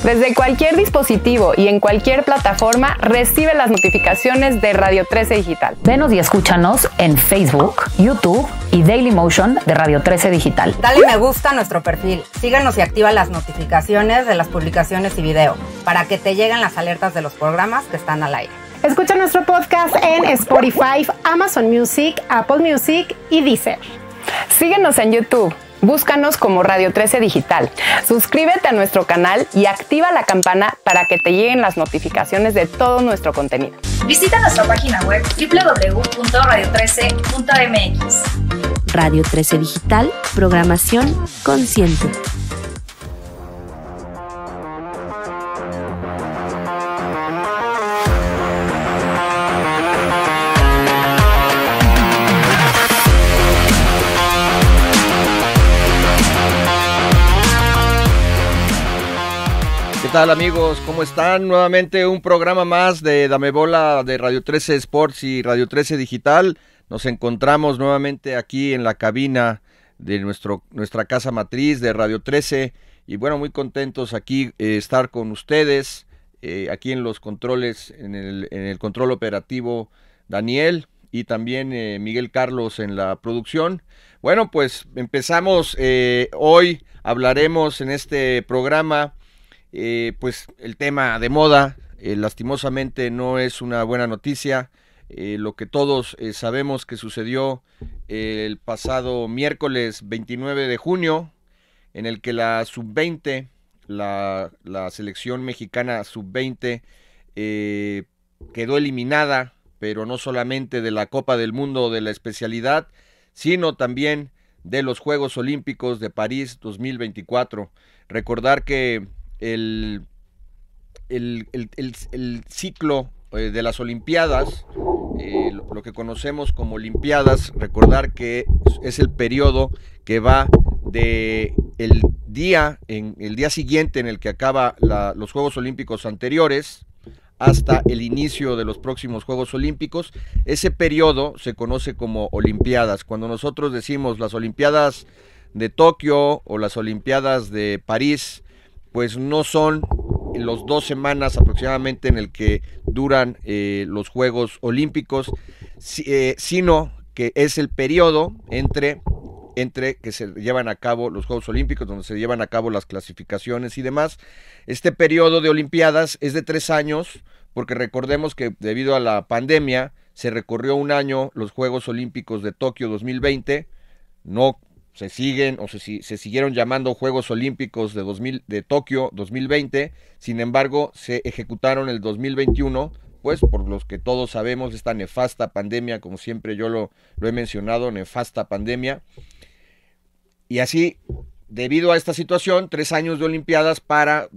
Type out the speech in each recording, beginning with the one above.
Desde cualquier dispositivo y en cualquier plataforma, recibe las notificaciones de Radio 13 Digital. Venos y escúchanos en Facebook, YouTube y Dailymotion de Radio 13 Digital. Dale me gusta a nuestro perfil, síganos y activa las notificaciones de las publicaciones y video para que te lleguen las alertas de los programas que están al aire. Escucha nuestro podcast en Spotify, Amazon Music, Apple Music y Deezer. Síguenos en YouTube. Búscanos como Radio 13 Digital. Suscríbete a nuestro canal y activa la campana para que te lleguen las notificaciones de todo nuestro contenido. Visita nuestra página web www.radio13.mx. Radio 13 Digital, programación consciente. ¿Qué tal, amigos? ¿Cómo están? Nuevamente un programa más de Dame Bola de Radio 13 Sports y Radio 13 Digital. Nos encontramos nuevamente aquí en la cabina de nuestra casa matriz de Radio 13 y bueno, muy contentos aquí estar con ustedes, aquí en los controles, en el control operativo Daniel y también Miguel Carlos en la producción. Bueno, pues empezamos, hoy hablaremos en este programa pues el tema de moda. Lastimosamente no es una buena noticia, lo que todos sabemos que sucedió el pasado miércoles 29 de junio, en el que la sub-20, la selección mexicana sub-20 quedó eliminada, pero no solamente de la Copa del Mundo de la especialidad, sino también de los Juegos Olímpicos de París 2024. Recordar que el ciclo de las Olimpiadas, lo que conocemos como Olimpiadas, recordar que es el periodo que va de el día siguiente en el que acaba los Juegos Olímpicos anteriores hasta el inicio de los próximos Juegos Olímpicos. Ese periodo se conoce como Olimpiadas. Cuando nosotros decimos las Olimpiadas de Tokio o las Olimpiadas de París, pues no son los 2 semanas aproximadamente en el que duran los Juegos Olímpicos, sino que es el periodo entre que se llevan a cabo los Juegos Olímpicos, donde se llevan a cabo las clasificaciones y demás. Este periodo de Olimpiadas es de 3 años, porque recordemos que debido a la pandemia se recorrió un año los Juegos Olímpicos de Tokio 2020, no se siguieron llamando Juegos Olímpicos de Tokio 2020, sin embargo se ejecutaron el 2021, pues por los que todos sabemos, esta nefasta pandemia, como siempre yo lo he mencionado, nefasta pandemia, y así, debido a esta situación, 3 años de Olimpiadas para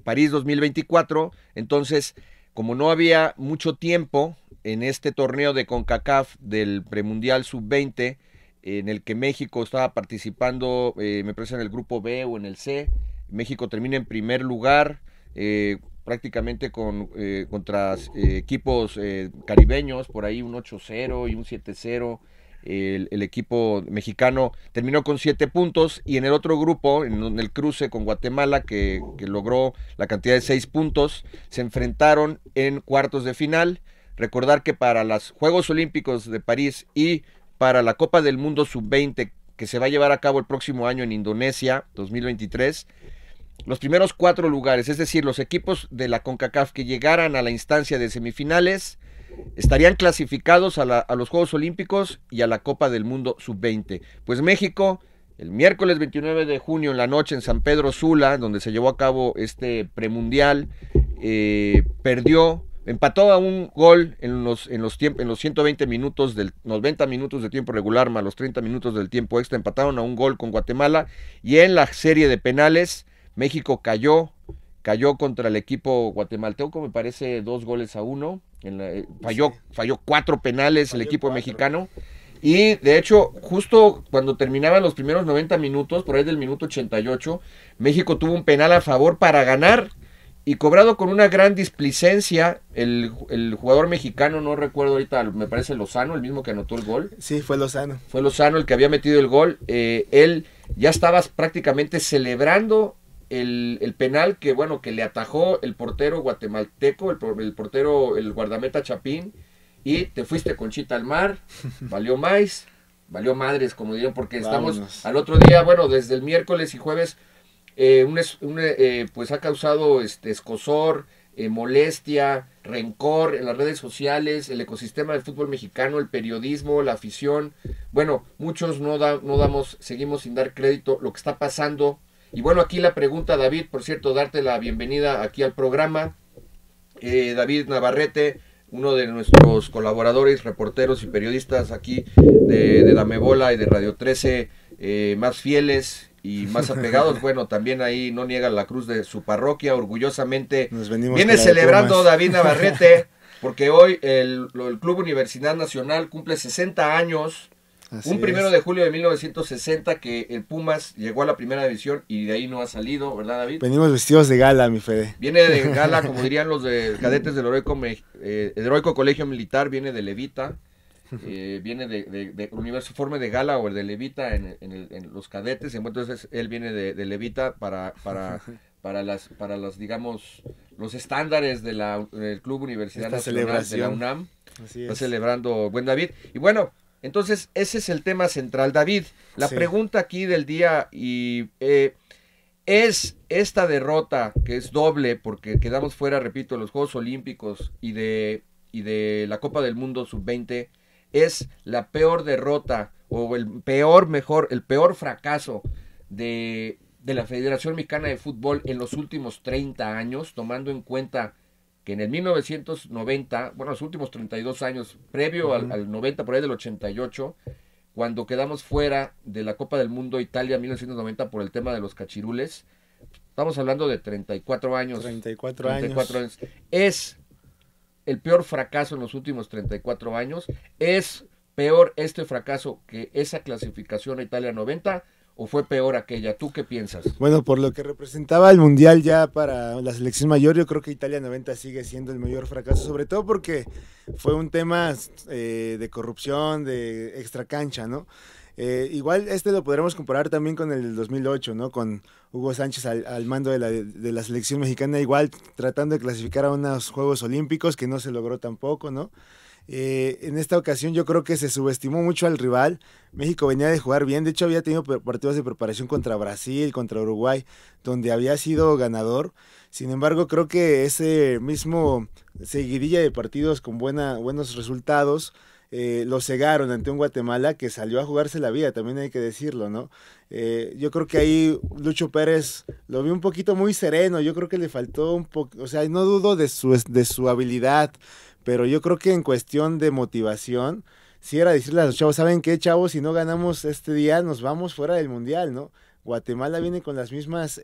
París 2024, entonces, como no había mucho tiempo en este torneo de CONCACAF del premundial sub-20, en el que México estaba participando, me parece en el grupo B o en el C. México termina en primer lugar, prácticamente contra equipos caribeños, por ahí un 8-0 y un 7-0. El equipo mexicano terminó con 7 puntos, y en el otro grupo, en el cruce con Guatemala, que logró la cantidad de 6 puntos, se enfrentaron en cuartos de final. Recordar que para los Juegos Olímpicos de París y para la Copa del Mundo Sub-20, que se va a llevar a cabo el próximo año en Indonesia, 2023, los primeros 4 lugares, es decir, los equipos de la CONCACAF que llegaran a la instancia de semifinales, estarían clasificados a los Juegos Olímpicos y a la Copa del Mundo Sub-20. Pues México, el miércoles 29 de junio en la noche en San Pedro Sula, donde se llevó a cabo este premundial, empató a un gol en los 120 minutos del 90 minutos de tiempo regular más los 30 minutos del tiempo extra, empataron a un gol con Guatemala, y en la serie de penales México cayó contra el equipo guatemalteco, me parece 2-1, falló 4 penales el equipo mexicano, y de hecho justo cuando terminaban los primeros 90 minutos, por ahí del minuto 88, México tuvo un penal a favor para ganar, y cobrado con una gran displicencia. El jugador mexicano, no recuerdo ahorita, me parece Lozano, el mismo que anotó el gol. Sí, fue Lozano. Fue Lozano el que había metido el gol. Él ya estaba prácticamente celebrando el penal que, bueno, que le atajó el portero guatemalteco, el portero, el guardameta Chapín, y te fuiste con Chita al mar, valió más, valió madres, como dirían, porque estamos al otro día, bueno, desde el miércoles y jueves, pues ha causado escozor, molestia, rencor en las redes sociales, el ecosistema del fútbol mexicano, el periodismo, la afición. Bueno, muchos seguimos sin dar crédito lo que está pasando. Y bueno, aquí la pregunta, David, por cierto, darte la bienvenida aquí al programa. David Navarrete, uno de nuestros colaboradores, reporteros y periodistas aquí de Dame Bola y de Radio 13, más fieles y más apegados. Bueno, también ahí no niega la cruz de su parroquia, orgullosamente viene celebrando David Navarrete, porque hoy el Club Universidad Nacional cumple 60 años. Así un 1 de julio de 1960 que el Pumas llegó a la primera división y de ahí no ha salido, ¿verdad, David? Venimos vestidos de gala, mi Fede. Viene de gala, como dirían los cadetes del Heroico Colegio Militar, viene de Levita. Viene de uniforme de gala o el de Levita en los cadetes, entonces él viene de Levita para las digamos los estándares del Club Universidad Nacional de la UNAM. Está celebrando buen David. Y bueno, entonces ese es el tema central, David. La pregunta aquí del día es esta derrota que es doble porque quedamos fuera, repito, de los Juegos Olímpicos y de la Copa del Mundo Sub-20. Es la peor derrota o el peor fracaso de la Federación Mexicana de Fútbol en los últimos 30 años, tomando en cuenta que en el 1990, bueno, los últimos 32 años, previo al 90, por ahí del 88, cuando quedamos fuera de la Copa del Mundo Italia 1990 por el tema de los cachirules, estamos hablando de 34 años. 34 años. Es el peor fracaso en los últimos 34 años. ¿Es peor este fracaso que esa clasificación a Italia 90 o fue peor aquella? ¿Tú qué piensas? Bueno, por lo que representaba el Mundial ya para la selección mayor, yo creo que Italia 90 sigue siendo el mayor fracaso, sobre todo porque fue un tema de corrupción, de extracancha, ¿no? Igual lo podremos comparar también con el 2008, ¿no? Con Hugo Sánchez al mando de la selección mexicana, igual tratando de clasificar a unos Juegos Olímpicos que no se logró tampoco, ¿no? En esta ocasión yo creo que se subestimó mucho al rival. México venía de jugar bien, de hecho había tenido partidos de preparación contra Brasil, contra Uruguay, donde había sido ganador. Sin embargo, creo que ese mismo seguidilla de partidos con buenos resultados lo cegaron ante un Guatemala que salió a jugarse la vida, también hay que decirlo, ¿no? Yo creo que ahí Lucho Pérez lo vi un poquito muy sereno, yo creo que le faltó un poco, o sea, no dudo de su habilidad, pero yo creo que en cuestión de motivación, sí era decirle a los chavos, ¿saben qué, chavos? Si no ganamos este día, nos vamos fuera del Mundial, ¿no? Guatemala viene con las mismas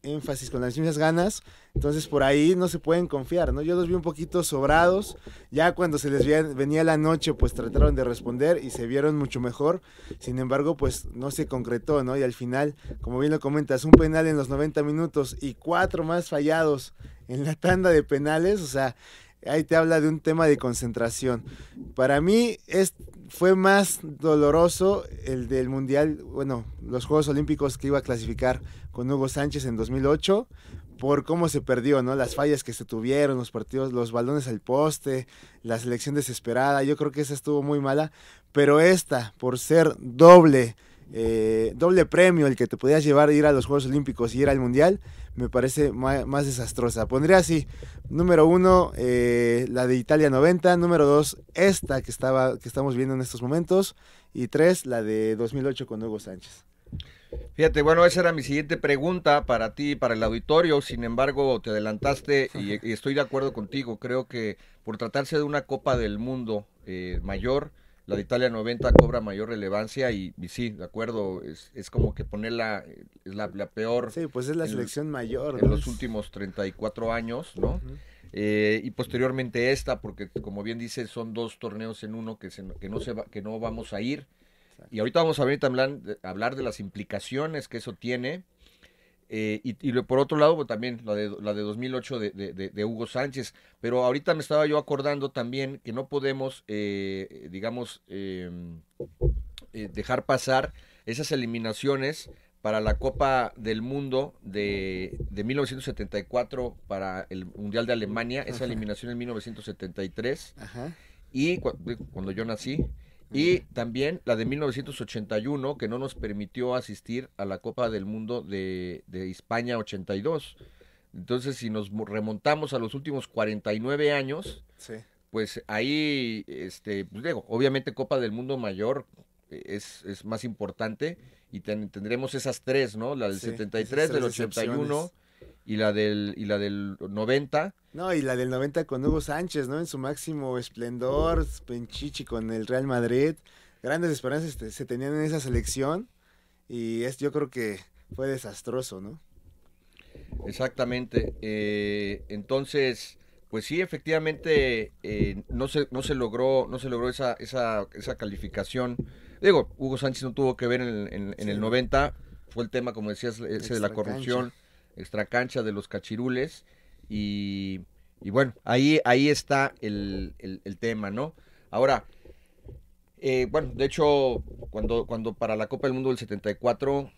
énfasis, con las mismas ganas, entonces por ahí no se pueden confiar, ¿no? Yo los vi un poquito sobrados, ya cuando se les venía la noche, pues trataron de responder y se vieron mucho mejor, sin embargo, pues no se concretó, ¿no? Y al final, como bien lo comentas, un penal en los 90 minutos y 4 más fallados en la tanda de penales, o sea, ahí te habla de un tema de concentración. Para mí fue más doloroso el del Mundial, bueno, los Juegos Olímpicos que iba a clasificar con Hugo Sánchez en 2008, por cómo se perdió, ¿no? Las fallas que se tuvieron, los partidos, los balones al poste, la selección desesperada, yo creo que esa estuvo muy mala, pero esta, por ser doble premio el que te podías llevar, ir a los Juegos Olímpicos y ir al Mundial, me parece más desastrosa. Pondría así, número 1, la de Italia 90, número 2, esta que estamos viendo en estos momentos, y 3, la de 2008 con Hugo Sánchez. Fíjate, bueno, esa era mi siguiente pregunta para ti, para el auditorio, sin embargo te adelantaste y estoy de acuerdo contigo, creo que por tratarse de una Copa del Mundo mayor, la de Italia 90 cobra mayor relevancia y sí, de acuerdo, es como que ponerla la peor. Sí, pues es la selección mayor. En los últimos 34 años, ¿no? Uh-huh. Y posteriormente esta, porque como bien dices, son 2 torneos en uno que no vamos a ir. Exacto. Y ahorita vamos a venir a hablar de las implicaciones que eso tiene. Y por otro lado, pues, también la de 2008 de Hugo Sánchez, pero ahorita me estaba yo acordando también que no podemos, dejar pasar esas eliminaciones para la Copa del Mundo de 1974 para el Mundial de Alemania, esa eliminación en 1973, Ajá. y cuando yo nací, y también la de 1981, que no nos permitió asistir a la Copa del Mundo de España 82. Entonces, si nos remontamos a los últimos 49 años, Sí. pues ahí, pues digo, obviamente Copa del Mundo mayor es más importante, y tendremos esas tres, ¿no? La del Sí, 73, esas del tres 81 y la del 90. No, y la del 90 con Hugo Sánchez, ¿no? En su máximo esplendor, Penchichi con el Real Madrid. Grandes esperanzas se tenían en esa selección, y yo creo que fue desastroso, ¿no? Exactamente. Entonces, pues sí, efectivamente, no se logró esa calificación. Digo, Hugo Sánchez no tuvo que ver en Sí, el 90, fue el tema, como decías, ese de la corrupción, extracancha de los cachirules, y bueno, ahí está el tema, ¿no? Ahora, bueno, de hecho, cuando para la Copa del Mundo del 74,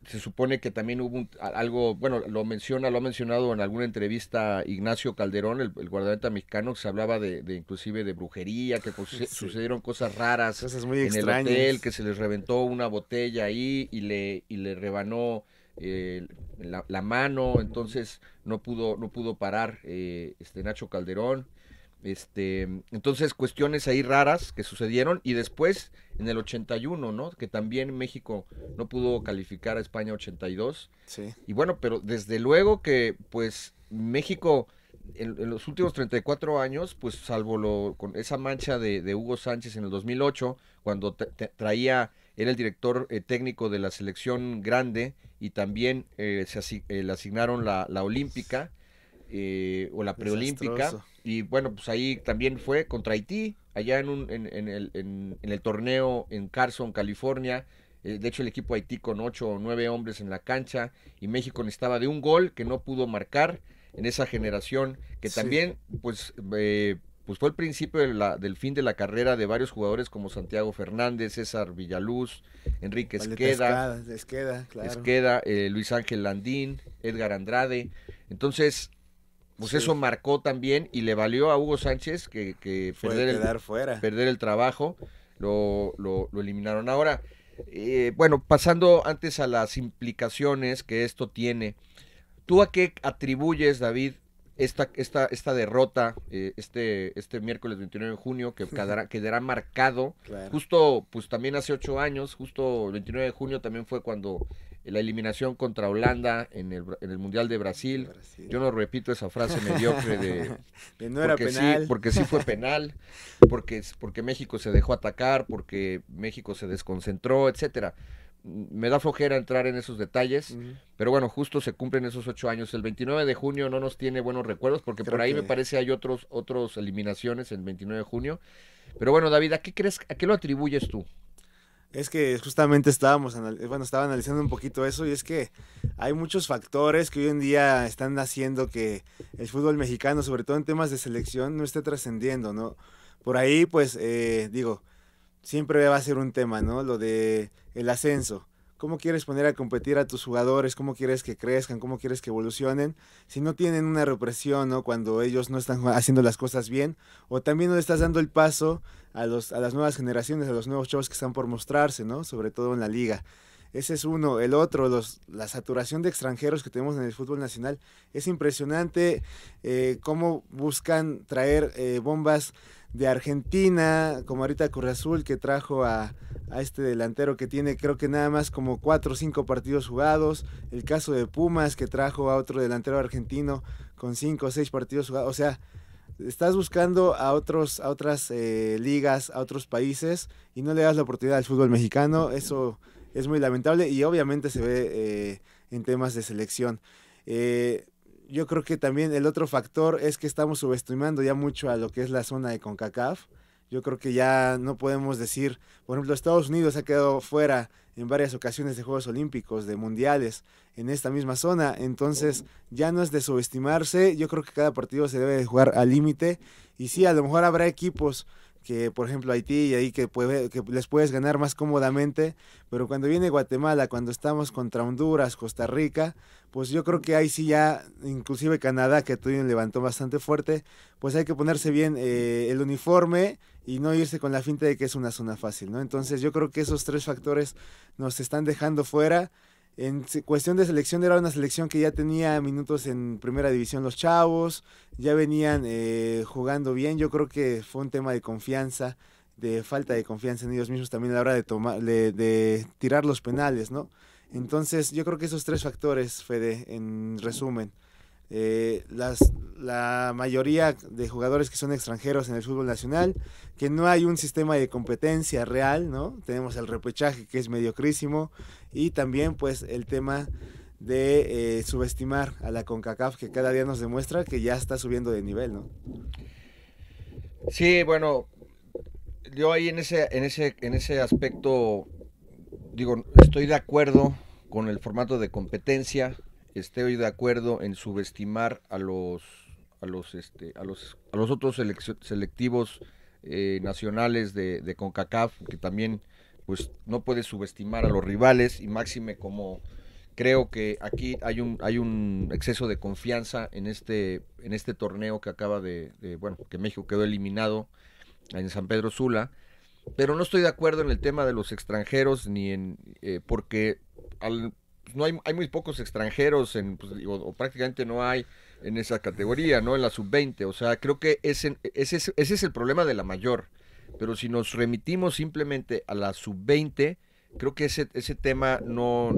se supone que también hubo algo, bueno, lo ha mencionado en alguna entrevista Ignacio Calderón, el guardameta mexicano, que se hablaba de inclusive de brujería, que Sí. sucedieron cosas raras Cosas muy en extrañas. el hotel, que se les reventó una botella ahí y le rebanó la mano, entonces no pudo parar Nacho Calderón. Entonces, cuestiones ahí raras que sucedieron, y después en el 81, ¿no? Que también México no pudo calificar a España 82. Sí. Y bueno, pero desde luego que pues México en los últimos 34 años, pues salvo con esa mancha de Hugo Sánchez en el 2008, cuando era el director técnico de la selección grande, y también le asignaron la olímpica, o la preolímpica. Desastroso. Y bueno, pues ahí también fue contra Haití, allá en el torneo en Carson, California. De hecho, el equipo Haití con 8 o 9 hombres en la cancha, y México necesitaba de un gol que no pudo marcar en esa generación, que Sí. también pues fue el principio del fin de la carrera de varios jugadores como Santiago Fernández, César Villaluz, Enrique Esqueda, claro. Esqueda, Luis Ángel Landín, Edgar Andrade. Entonces, pues Sí. eso marcó también, y le valió a Hugo Sánchez que Quedar fuera. perder el trabajo. Lo eliminaron. Ahora, bueno, pasando antes a las implicaciones que esto tiene, ¿tú a qué atribuyes, David, esta derrota este miércoles 29 de junio, que quedará marcado? Claro. Justo, pues también hace 8 años, justo el 29 de junio también fue cuando la eliminación contra Holanda en el Mundial de Brasil. Yo no repito esa frase mediocre de no era penal. Sí, porque sí fue penal, porque México se dejó atacar, porque México se desconcentró, etcétera. Me da flojera entrar en esos detalles, pero bueno, justo se cumplen esos 8 años. El 29 de junio no nos tiene buenos recuerdos, porque Creo por ahí que... me parece hay otros eliminaciones el 29 de junio. Pero bueno, David, ¿a qué lo atribuyes tú? Es que justamente estaba analizando un poquito eso, y es que hay muchos factores que hoy en día están haciendo que el fútbol mexicano, sobre todo en temas de selección, no esté trascendiendo, ¿no? Por ahí, pues, siempre va a ser un tema, ¿no? Lo de el ascenso. ¿Cómo quieres poner a competir a tus jugadores? ¿Cómo quieres que crezcan? ¿Cómo quieres que evolucionen? Si no tienen una represión, ¿no? Cuando ellos no están haciendo las cosas bien, o también no le estás dando el paso a las nuevas generaciones, a los nuevos chavos que están por mostrarse, ¿no? Sobre todo en la liga. Ese es uno. El otro, la saturación de extranjeros que tenemos en el fútbol nacional. Es impresionante cómo buscan traer bombas de Argentina, como ahorita Cruz Azul, que trajo a este delantero que tiene creo que nada más como 4 o 5 partidos jugados. El caso de Pumas, que trajo a otro delantero argentino con 5 o 6 partidos jugados. O sea, estás buscando a otras ligas, a otros países, y no le das la oportunidad al fútbol mexicano. Eso es muy lamentable, y obviamente se ve en temas de selección. Yo creo que también el otro factor es que estamos subestimando ya mucho a lo que es la zona de CONCACAF. Yo creo que ya no podemos decir, por ejemplo, Estados Unidos ha quedado fuera en varias ocasiones de Juegos Olímpicos, de Mundiales, en esta misma zona. Entonces ya no es de subestimarse. Yo creo que cada partido se debe de jugar al límite, y sí, a lo mejor habrá equipos que por ejemplo Haití y ahí que les puedes ganar más cómodamente, pero cuando viene Guatemala, cuando estamos contra Honduras, Costa Rica, pues yo creo que ahí sí ya, inclusive Canadá, que tuvieron levantó bastante fuerte, pues hay que ponerse bien el uniforme y no irse con la finta de que es una zona fácil, ¿no? Entonces yo creo que esos 3 factores nos están dejando fuera. En cuestión de selección, era una selección que ya tenía minutos en primera división los chavos, ya venían jugando bien. Yo creo que fue un tema de confianza, de falta de confianza en ellos mismos también a la hora de tirar los penales, ¿no? Entonces yo creo que esos 3 factores, Fede, en resumen. La mayoría de jugadores que son extranjeros en el fútbol nacional, que no hay un sistema de competencia real, ¿no? Tenemos el repechaje que es mediocrísimo y también pues el tema de subestimar a la CONCACAF, que cada día nos demuestra que ya está subiendo de nivel, ¿no? Sí, bueno, yo ahí en ese aspecto digo, estoy de acuerdo con el formato de competencia. Estoy de acuerdo en subestimar a los otros selectivos nacionales de CONCACAF, que también pues no puedes subestimar a los rivales, y máxime como creo que aquí hay un exceso de confianza en este torneo que acaba que México quedó eliminado en San Pedro Sula, pero no estoy de acuerdo en el tema de los extranjeros porque no hay muy pocos extranjeros o prácticamente no hay en esa categoría, ¿no? En la sub-20, o sea, creo que ese es el problema de la mayor, pero si nos remitimos simplemente a la sub-20, creo que ese tema no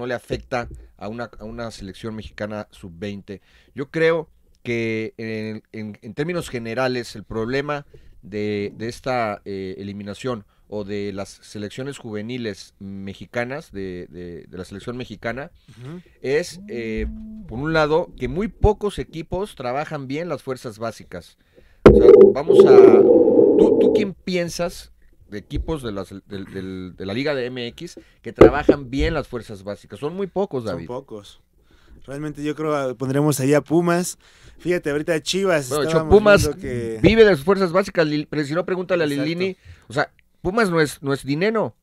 le afecta a una selección mexicana sub-20. Yo creo que en términos generales el problema de esta eliminación o de las selecciones juveniles mexicanas, de la selección mexicana, es, por un lado, que muy pocos equipos trabajan bien las fuerzas básicas. O sea, ¿Tú quién piensas de equipos de la Liga de MX que trabajan bien las fuerzas básicas? Son muy pocos, David. Son pocos. Realmente yo creo que pondremos ahí a Pumas. Fíjate, ahorita Chivas. Bueno, Pumas vive de sus fuerzas básicas, pero si no, pregúntale a Lilini. O sea, Pumas no es dinero.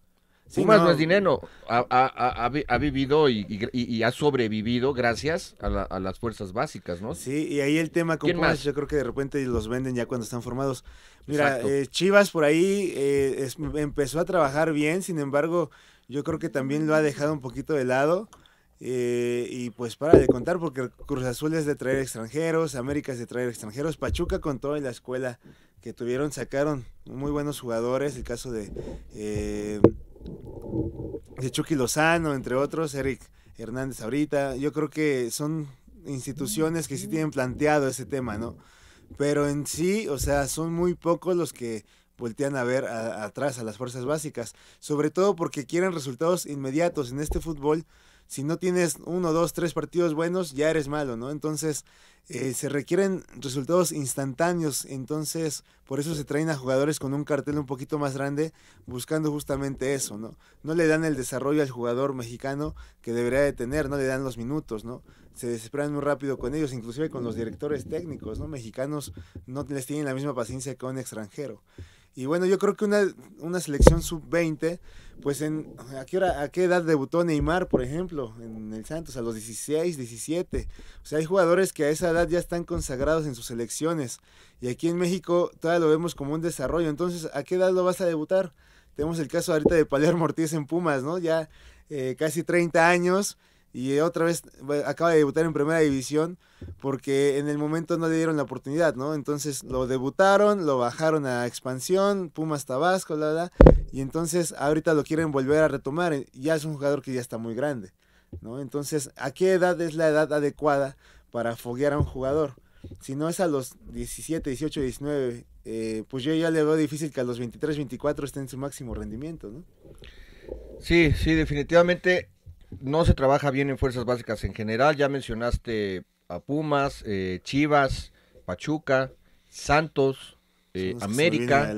Pumas no es dinero. Ha vivido y ha sobrevivido gracias a las fuerzas básicas, ¿no? Sí, y ahí el tema con Pumas, yo creo que de repente los venden ya cuando están formados. Mira, Chivas por ahí empezó a trabajar bien, sin embargo, yo creo que también lo ha dejado un poquito de lado. Y pues para de contar, porque Cruz Azul es de traer extranjeros, América es de traer extranjeros, Pachuca con toda la escuela que tuvieron, sacaron muy buenos jugadores, el caso de Chucky Lozano, entre otros, Eric Hernández ahorita. Yo creo que son instituciones que sí tienen planteado ese tema, ¿no? Pero en sí, o sea, son muy pocos los que voltean a ver atrás a las fuerzas básicas, sobre todo porque quieren resultados inmediatos. En este fútbol, si no tienes 1, 2, 3 partidos buenos, ya eres malo, ¿no? Entonces, se requieren resultados instantáneos. Entonces, por eso se traen a jugadores con un cartel un poquito más grande, buscando justamente eso, ¿no? No le dan el desarrollo al jugador mexicano que debería de tener, no le dan los minutos, ¿no? Se desesperan muy rápido con ellos, inclusive con los directores técnicos, ¿no? Mexicanos no les tienen la misma paciencia que un extranjero. Y bueno, yo creo que una selección sub-20, pues ¿a qué edad debutó Neymar, por ejemplo, en el Santos? A los 16, 17. O sea, hay jugadores que a esa edad ya están consagrados en sus selecciones. Y aquí en México todavía lo vemos como un desarrollo. Entonces, ¿a qué edad lo vas a debutar? Tenemos el caso ahorita de Palermo Ortiz en Pumas, ¿no? Ya casi 30 años. Y otra vez acaba de debutar en primera división porque en el momento no le dieron la oportunidad, ¿no? Entonces lo debutaron, lo bajaron a expansión, Pumas Tabasco, y entonces ahorita lo quieren volver a retomar. Ya es un jugador que ya está muy grande, ¿no? Entonces, ¿a qué edad es la edad adecuada para foguear a un jugador? Si no es a los 17, 18, 19, pues yo ya le veo difícil que a los 23, 24 esté en su máximo rendimiento, ¿no? Sí, definitivamente. No se trabaja bien en fuerzas básicas en general. Ya mencionaste a Pumas, Chivas, Pachuca, Santos, América.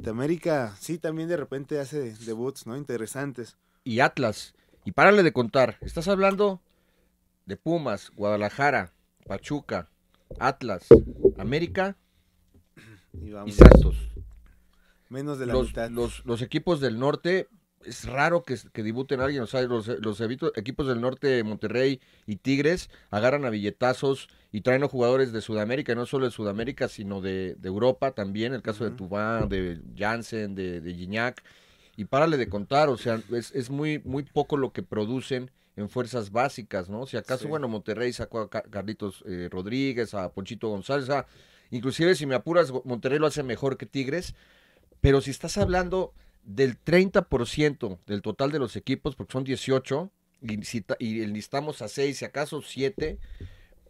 América, sí, también de repente hace debuts, ¿no? Interesantes. Y Atlas. Y párale de contar. Estás hablando de Pumas, Guadalajara, Pachuca, Atlas, América vamos. y Santos. Menos de la Los, mitad. los equipos del norte, es raro que debuten a alguien, o sea, los equipos del norte, Monterrey y Tigres, agarran a billetazos y traen a jugadores de Sudamérica, y no solo de Sudamérica, sino de Europa también, el caso de Tubán, de Jansen, de Gignac, y párale de contar, o sea, es muy, muy poco lo que producen en fuerzas básicas, ¿no? Si acaso, Sí. bueno, Monterrey sacó a Carlitos Rodríguez, a Ponchito González, inclusive si me apuras, Monterrey lo hace mejor que Tigres, pero si estás hablando del 30% del total de los equipos, porque son 18, y enlistamos a 6, si acaso 7,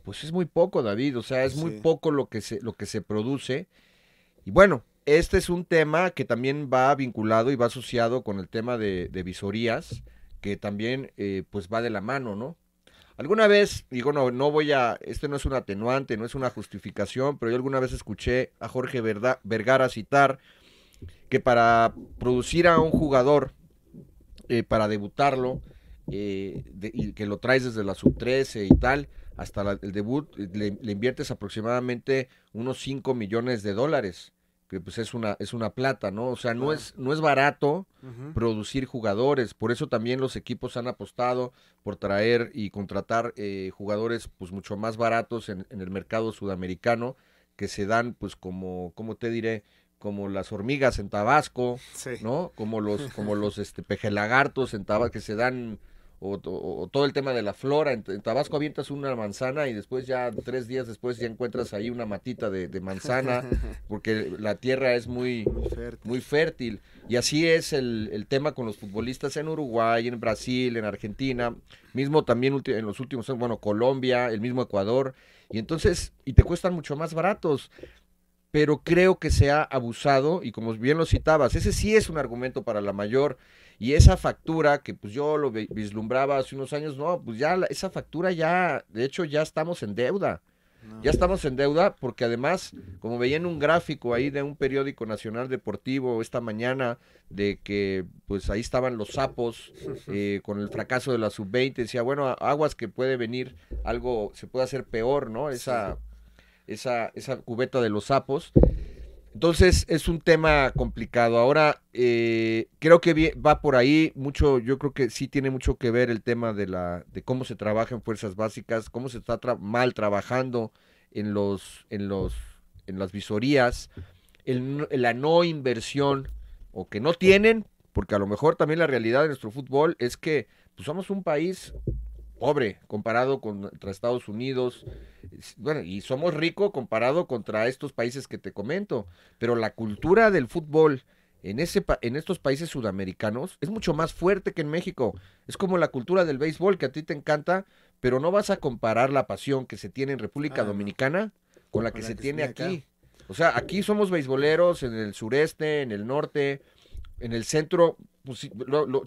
pues es muy poco, David, o sea, es muy Sí. poco lo que se produce. Y bueno, este es un tema que también va vinculado y va asociado con el tema de visorías, que también pues va de la mano, ¿no? Alguna vez, digo, no voy a, este no es un atenuante, no es una justificación, pero yo alguna vez escuché a Jorge Vergara citar que para producir a un jugador, para debutarlo, y que lo traes desde la sub-13 y tal, hasta el debut, le inviertes aproximadamente unos $5 millones, que pues es una plata, ¿no? O sea, no es barato producir jugadores, por eso también los equipos han apostado por traer y contratar jugadores pues mucho más baratos en el mercado sudamericano, que se dan pues como, ¿cómo te diré? Como las hormigas en Tabasco, Sí. ¿no? Como los pejelagartos en Tabasco que se dan, o todo el tema de la flora. En Tabasco avientas una manzana y después ya 3 días después ya encuentras ahí una matita de manzana, porque la tierra es muy fértil. Y así es el tema con los futbolistas en Uruguay, en Brasil, en Argentina, mismo también en los últimos años, bueno, Colombia, el mismo Ecuador, y entonces, y te cuestan mucho más baratos. Pero creo que se ha abusado, y como bien lo citabas, ese sí es un argumento para la mayor, y esa factura que pues yo lo vislumbraba hace unos años, no, pues ya esa factura ya, de hecho ya estamos en deuda, ya estamos en deuda, porque además, como veía en un gráfico ahí de un periódico nacional deportivo esta mañana, de que pues ahí estaban los sapos, con el fracaso de la sub-20, decía, bueno, aguas que puede venir algo, se puede hacer peor, ¿no? Esa cubeta de los sapos. Entonces es un tema complicado. Ahora creo que va por ahí mucho. Yo creo que sí tiene mucho que ver el tema de cómo se trabaja en fuerzas básicas, cómo se está mal trabajando en las visorías, la no inversión, o que no tienen, porque a lo mejor también la realidad de nuestro fútbol es que pues, somos un país pobre comparado contra Estados Unidos, bueno, y somos ricos comparado contra estos países que te comento, pero la cultura del fútbol en estos países sudamericanos es mucho más fuerte que en México. Es como la cultura del béisbol, que a ti te encanta, pero no vas a comparar la pasión que se tiene en República Dominicana con la que se tiene aquí. O sea, aquí somos beisboleros en el sureste, en el norte, en el centro. Pues,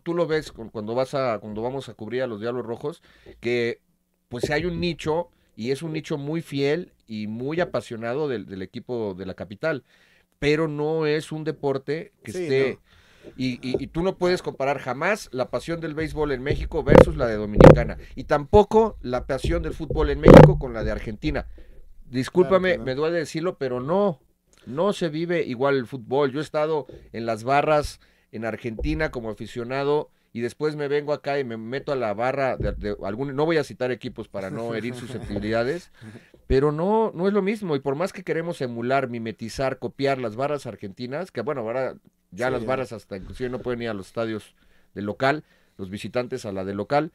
tú lo ves cuando vamos a cubrir a los Diablos Rojos, que pues hay un nicho, y es un nicho muy fiel y muy apasionado del equipo de la capital, pero no es un deporte que esté... No. Y tú no puedes comparar jamás la pasión del béisbol en México versus la de Dominicana, y tampoco la pasión del fútbol en México con la de Argentina. Discúlpame, me duele decirlo, pero no se vive igual el fútbol. Yo he estado en las barras en Argentina como aficionado, y después me vengo acá y me meto a la barra de algún, no voy a citar equipos para no herir susceptibilidades, pero no es lo mismo. Y por más que queremos emular, mimetizar, copiar las barras argentinas, que bueno, ahora ya las barras hasta inclusive no pueden ir a los estadios del local, los visitantes a la del local,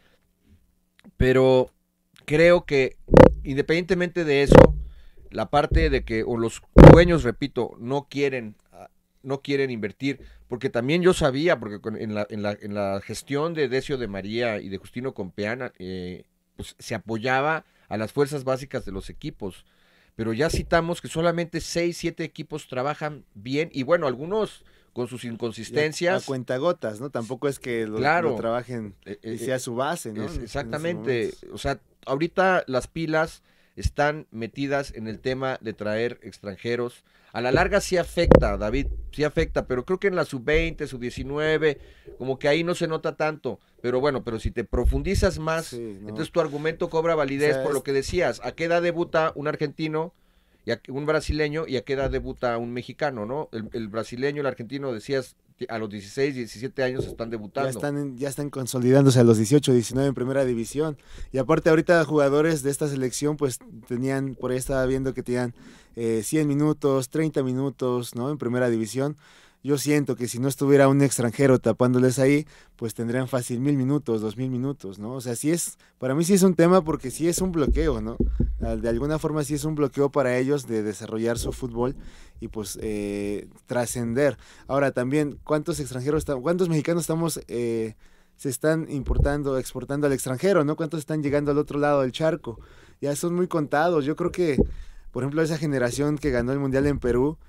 pero creo que independientemente de eso, la parte de que o los dueños, repito, no quieren invertir, porque también yo sabía, porque en la gestión de Decio de María y de Justino Compeán, pues se apoyaba a las fuerzas básicas de los equipos, pero ya citamos que solamente 6, 7 equipos trabajan bien, y bueno, algunos con sus inconsistencias. A cuentagotas, ¿no? Tampoco es que lo trabajen y sea su base, ¿no? Exactamente, o sea, ahorita las pilas están metidas en el tema de traer extranjeros. A la larga sí afecta, David, sí afecta, pero creo que en la sub-20, sub-19, como que ahí no se nota tanto. Pero bueno, pero si te profundizas más, entonces tu argumento cobra validez, por lo que decías. ¿A qué edad debuta un argentino un brasileño, y a qué edad debuta un mexicano, ¿no? El brasileño, el argentino, decías, a los 16, 17 años están debutando. Ya están consolidándose a los 18, 19 en primera división. Y aparte ahorita jugadores de esta selección pues tenían, por ahí estaba viendo que tenían 100 minutos, 30 minutos, ¿no? En primera división. Yo siento que si no estuviera un extranjero tapándoles ahí, pues tendrían fácil 1000 minutos, 2000 minutos, ¿no? O sea, para mí sí es un tema porque sí es un bloqueo, ¿no? De alguna forma sí es un bloqueo para ellos de desarrollar su fútbol y pues trascender. Ahora también, ¿cuántos mexicanos se están exportando al extranjero, ¿no? ¿Cuántos están llegando al otro lado del charco? Ya son muy contados. Yo creo que, por ejemplo, esa generación que ganó el Mundial en Perú,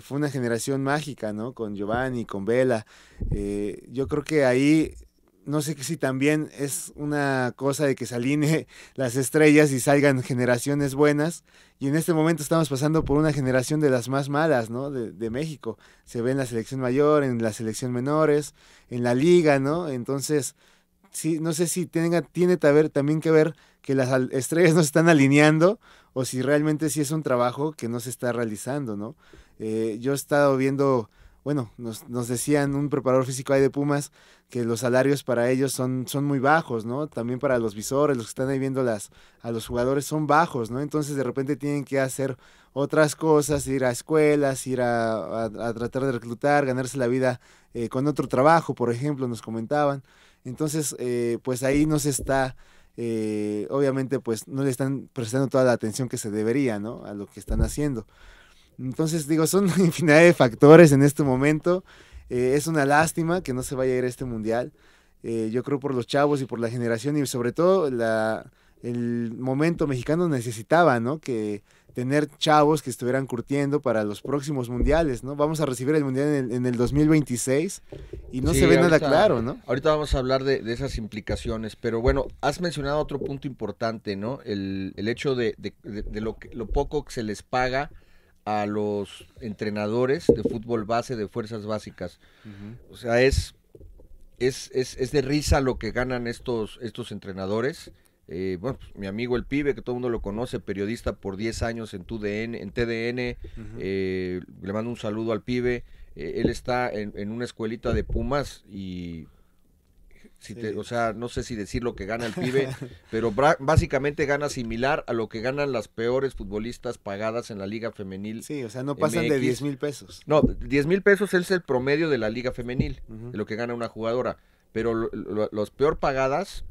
fue una generación mágica, ¿no? Con Giovanni, con Vela. Yo creo que ahí, no sé si también es una cosa de que se alineen las estrellas y salgan generaciones buenas. Y en este momento estamos pasando por una generación de las más malas, ¿no? De México. Se ve en la selección mayor, en la selección menores, en la liga, ¿no? Entonces, sí, no sé si tiene también que ver que las estrellas no se están alineando o si realmente sí es un trabajo que no se está realizando, ¿no? Yo he estado viendo, bueno, nos decían un preparador físico ahí de Pumas que los salarios para ellos son muy bajos, ¿no? También para los visores, los que están ahí viendo a los jugadores son bajos, ¿no? Entonces de repente tienen que hacer otras cosas, ir a escuelas, ir a tratar de reclutar, ganarse la vida con otro trabajo, por ejemplo, nos comentaban. Entonces, pues ahí no se está, obviamente, pues no le están prestando toda la atención que se debería, ¿no? A lo que están haciendo. Entonces, digo, son infinidad de factores en este momento. Es una lástima que no se vaya a ir a este mundial. Yo creo por los chavos y por la generación y sobre todo el momento mexicano necesitaba, ¿no? Que tener chavos que estuvieran curtiendo para los próximos mundiales, ¿no? Vamos a recibir el mundial en el 2026 y no se ve nada claro, ¿no? Ahorita vamos a hablar de esas implicaciones, pero bueno, has mencionado otro punto importante, ¿no? El hecho de lo poco que se les paga a los entrenadores de fútbol base, de fuerzas básicas. O sea, es de risa lo que ganan estos entrenadores. Bueno, pues, mi amigo el Pibe, que todo el mundo lo conoce, periodista por 10 años en TDN, le mando un saludo al Pibe. Él está en una escuelita de Pumas y o sea, no sé si decir lo que gana el Pibe, pero básicamente gana similar a lo que ganan las peores futbolistas pagadas en la liga femenil. Sí, o sea, no pasan de 10,000 pesos. No, 10,000 pesos es el promedio de la liga femenil, de lo que gana una jugadora, pero los peor pagadas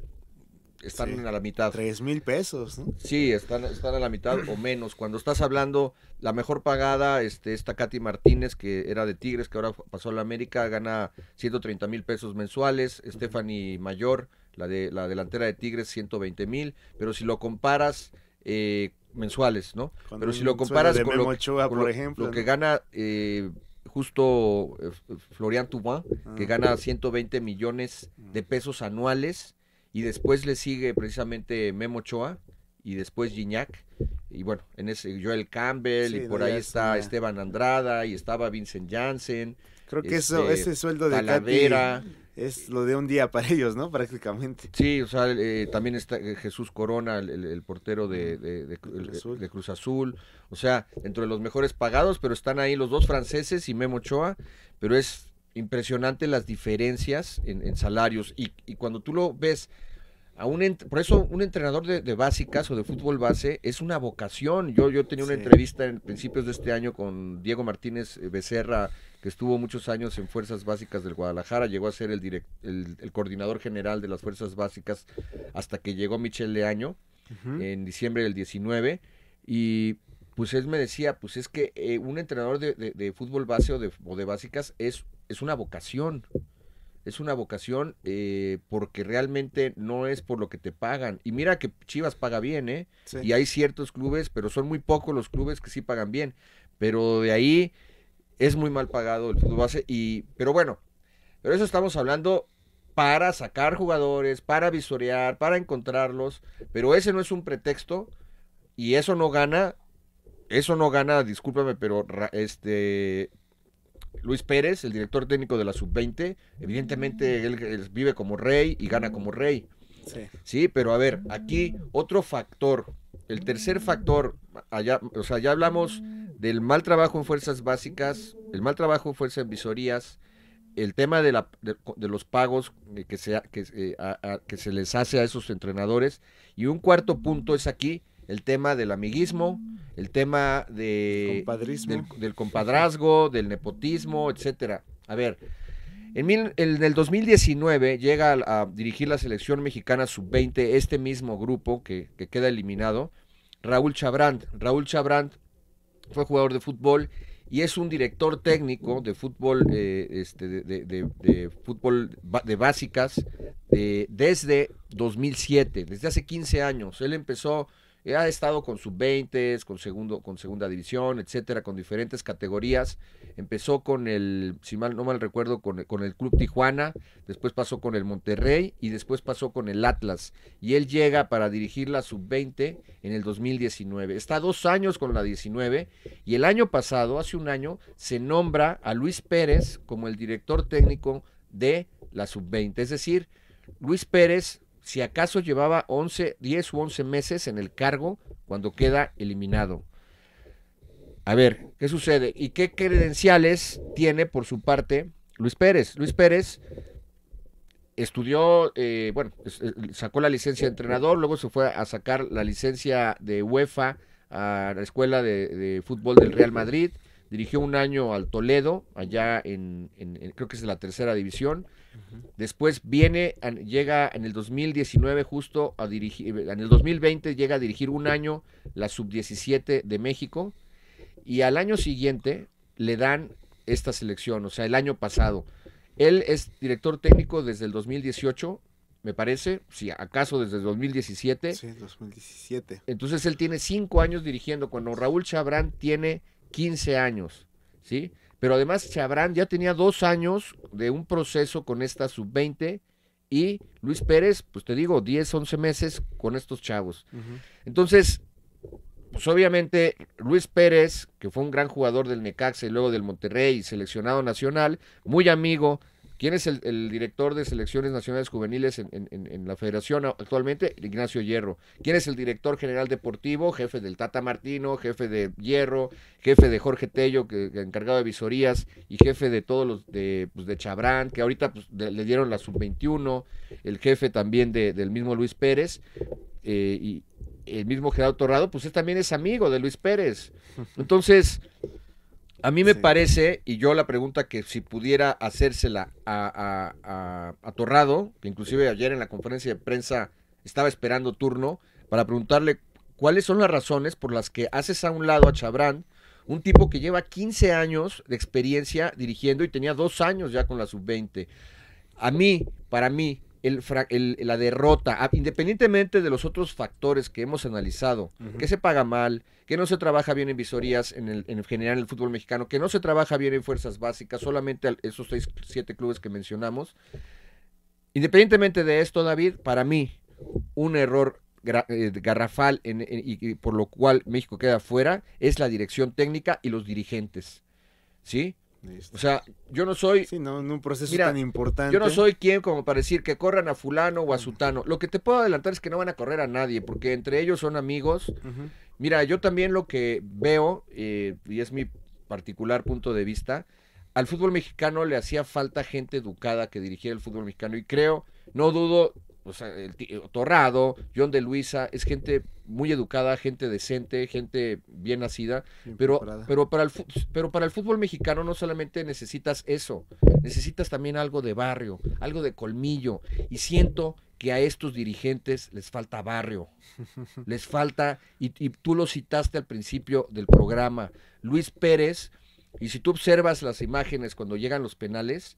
están a la mitad. 3,000 pesos, ¿no? Sí, están a la mitad o menos. Cuando estás hablando, la mejor pagada, esta Katy Martínez, que era de Tigres, que ahora pasó a la América, gana 130,000 pesos mensuales. Stephanie Mayor, la delantera de Tigres, 120,000. Pero si lo comparas, mensuales, ¿no? Pero si lo comparas con Memo Ochoa, por ejemplo, lo que gana justo Florian Thauvin, que gana 120 millones de pesos anuales. Y después le sigue precisamente Memo Ochoa y después Gignac. Y bueno, en ese Joel Campbell, y por ahí está Esteban Andrada y estaba Vincent Janssen. Creo que ese sueldo de Talavera es lo de un día para ellos, ¿no? Prácticamente. Sí, o sea, también está Jesús Corona, el portero de Cruz Azul. O sea, dentro de los mejores pagados, pero están ahí los dos franceses y Memo Ochoa. Pero es impresionante las diferencias en salarios y cuando tú lo ves por eso un entrenador de básicas o de fútbol base es una vocación. Yo tenía una entrevista en principios de este año con Diego Martínez Becerra, que estuvo muchos años en Fuerzas Básicas del Guadalajara, llegó a ser el coordinador general de las Fuerzas Básicas hasta que llegó Michel Leaño en diciembre del 19 y pues él me decía, pues es que un entrenador de fútbol base o de básicas es una vocación. Es una vocación porque realmente no es por lo que te pagan. Y mira que Chivas paga bien, Sí. Y hay ciertos clubes, pero son muy pocos los clubes que sí pagan bien. Pero de ahí es muy mal pagado el fútbol base. Pero bueno, pero eso estamos hablando para sacar jugadores, para visorear, para encontrarlos. Pero ese no es un pretexto y eso no gana, discúlpame, pero Luis Pérez, el director técnico de la Sub-20, evidentemente él vive como rey y gana como rey. Sí, pero a ver, aquí otro factor el tercer factor, allá, o sea, ya hablamos del mal trabajo en fuerzas básicas, el mal trabajo en fuerzas en visorías, el tema de los pagos que se les hace a esos entrenadores, y un cuarto punto es aquí el tema del amiguismo, el tema del compadrazgo, del nepotismo, etcétera. A ver, en el 2019 llega a dirigir la selección mexicana sub-20 este mismo grupo que queda eliminado, Raúl Chabrand. Raúl Chabrand fue jugador de fútbol y es un director técnico de fútbol, de fútbol de básicas desde 2007, desde hace 15 años. Él empezó, ha estado con sub-20, con segunda división, etcétera, con diferentes categorías. Empezó con no mal recuerdo, con el Club Tijuana, después pasó con el Monterrey y después pasó con el Atlas. Y él llega para dirigir la sub-20 en el 2019. Está 2 años con la 19 y el año pasado, hace un año, se nombra a Luis Pérez como el director técnico de la sub-20. Es decir, Luis Pérez, si acaso llevaba 10 u 11 meses en el cargo cuando queda eliminado. A ver, ¿qué sucede? ¿Y qué credenciales tiene por su parte Luis Pérez? Luis Pérez estudió, sacó la licencia de entrenador, luego se fue a sacar la licencia de UEFA a la escuela de fútbol del Real Madrid, dirigió un año al Toledo, allá creo que es la tercera división. Después llega en el 2019 justo a dirigir, en el 2020 llega a dirigir un año la sub-17 de México y al año siguiente le dan esta selección, o sea, el año pasado. Él es director técnico desde el 2018, me parece, si acaso desde el 2017. Sí, 2017. Entonces él tiene 5 años dirigiendo, cuando Raúl Chabrand tiene 15 años, ¿sí? Pero además Chabrand ya tenía 2 años de un proceso con esta sub-20 y Luis Pérez, pues te digo, 10, 11 meses con estos chavos. Entonces, pues obviamente Luis Pérez, que fue un gran jugador del Necaxa y luego del Monterrey y seleccionado nacional, muy amigo. ¿Quién es el director de selecciones nacionales juveniles en la federación actualmente? Ignacio Hierro. ¿Quién es el director general deportivo? Jefe del Tata Martino, jefe de Hierro, jefe de Jorge Tello, que encargado de visorías, y jefe de todos los de Chabrand, que ahorita pues, le dieron la sub-21, el jefe también del mismo Luis Pérez, y el mismo Gerardo Torrado, pues él también es amigo de Luis Pérez. Entonces, a mí me parece, y yo la pregunta que si pudiera hacérsela a Torrado, que inclusive ayer en la conferencia de prensa estaba esperando turno, para preguntarle cuáles son las razones por las que haces a un lado a Chabrand, un tipo que lleva 15 años de experiencia dirigiendo y tenía 2 años ya con la sub-20. Para mí, la derrota, independientemente de los otros factores que hemos analizado, que se paga mal, que no se trabaja bien en visorías en general en el fútbol mexicano, que no se trabaja bien en fuerzas básicas, solamente esos 7 clubes que mencionamos. Independientemente de esto, David, para mí, un error garrafal y por lo cual México queda fuera es la dirección técnica y los dirigentes, ¿sí? Listo. O sea, yo no soy... Sí, no, en un proceso tan importante. Yo no soy quien como para decir que corran a fulano o a sutano. Lo que te puedo adelantar es que no van a correr a nadie, porque entre ellos son amigos. Mira, yo también lo que veo, y es mi particular punto de vista, al fútbol mexicano le hacía falta gente educada que dirigiera el fútbol mexicano, y creo, no dudo, o sea, Torrado, John de Luisa, es gente muy educada, gente decente, gente bien nacida, pero para el fútbol mexicano no solamente necesitas eso, necesitas también algo de barrio, algo de colmillo, y siento que a estos dirigentes les falta barrio, les falta, y tú lo citaste al principio del programa, Luis Pérez, y si tú observas las imágenes cuando llegan los penales,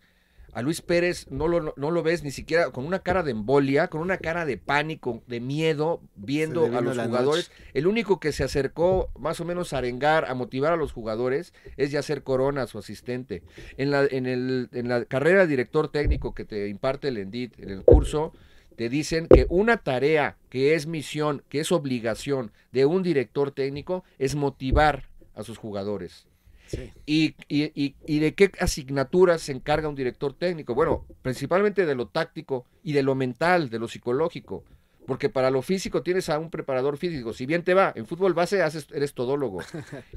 a Luis Pérez no lo ves ni siquiera con una cara de embolia, con una cara de pánico, de miedo, viendo a los jugadores. El único que se acercó más o menos a arengar, a motivar a los jugadores, es Yacer Corona, su asistente. En la carrera de director técnico que te imparte el ENDIT, en el curso, te dicen que una tarea que es misión, que es obligación de un director técnico, es motivar a sus jugadores. Sí. ¿Y de qué asignaturas se encarga un director técnico? Bueno, principalmente de lo táctico y de lo mental, de lo psicológico. Porque para lo físico tienes a un preparador físico. Si bien te va, en fútbol base eres todólogo.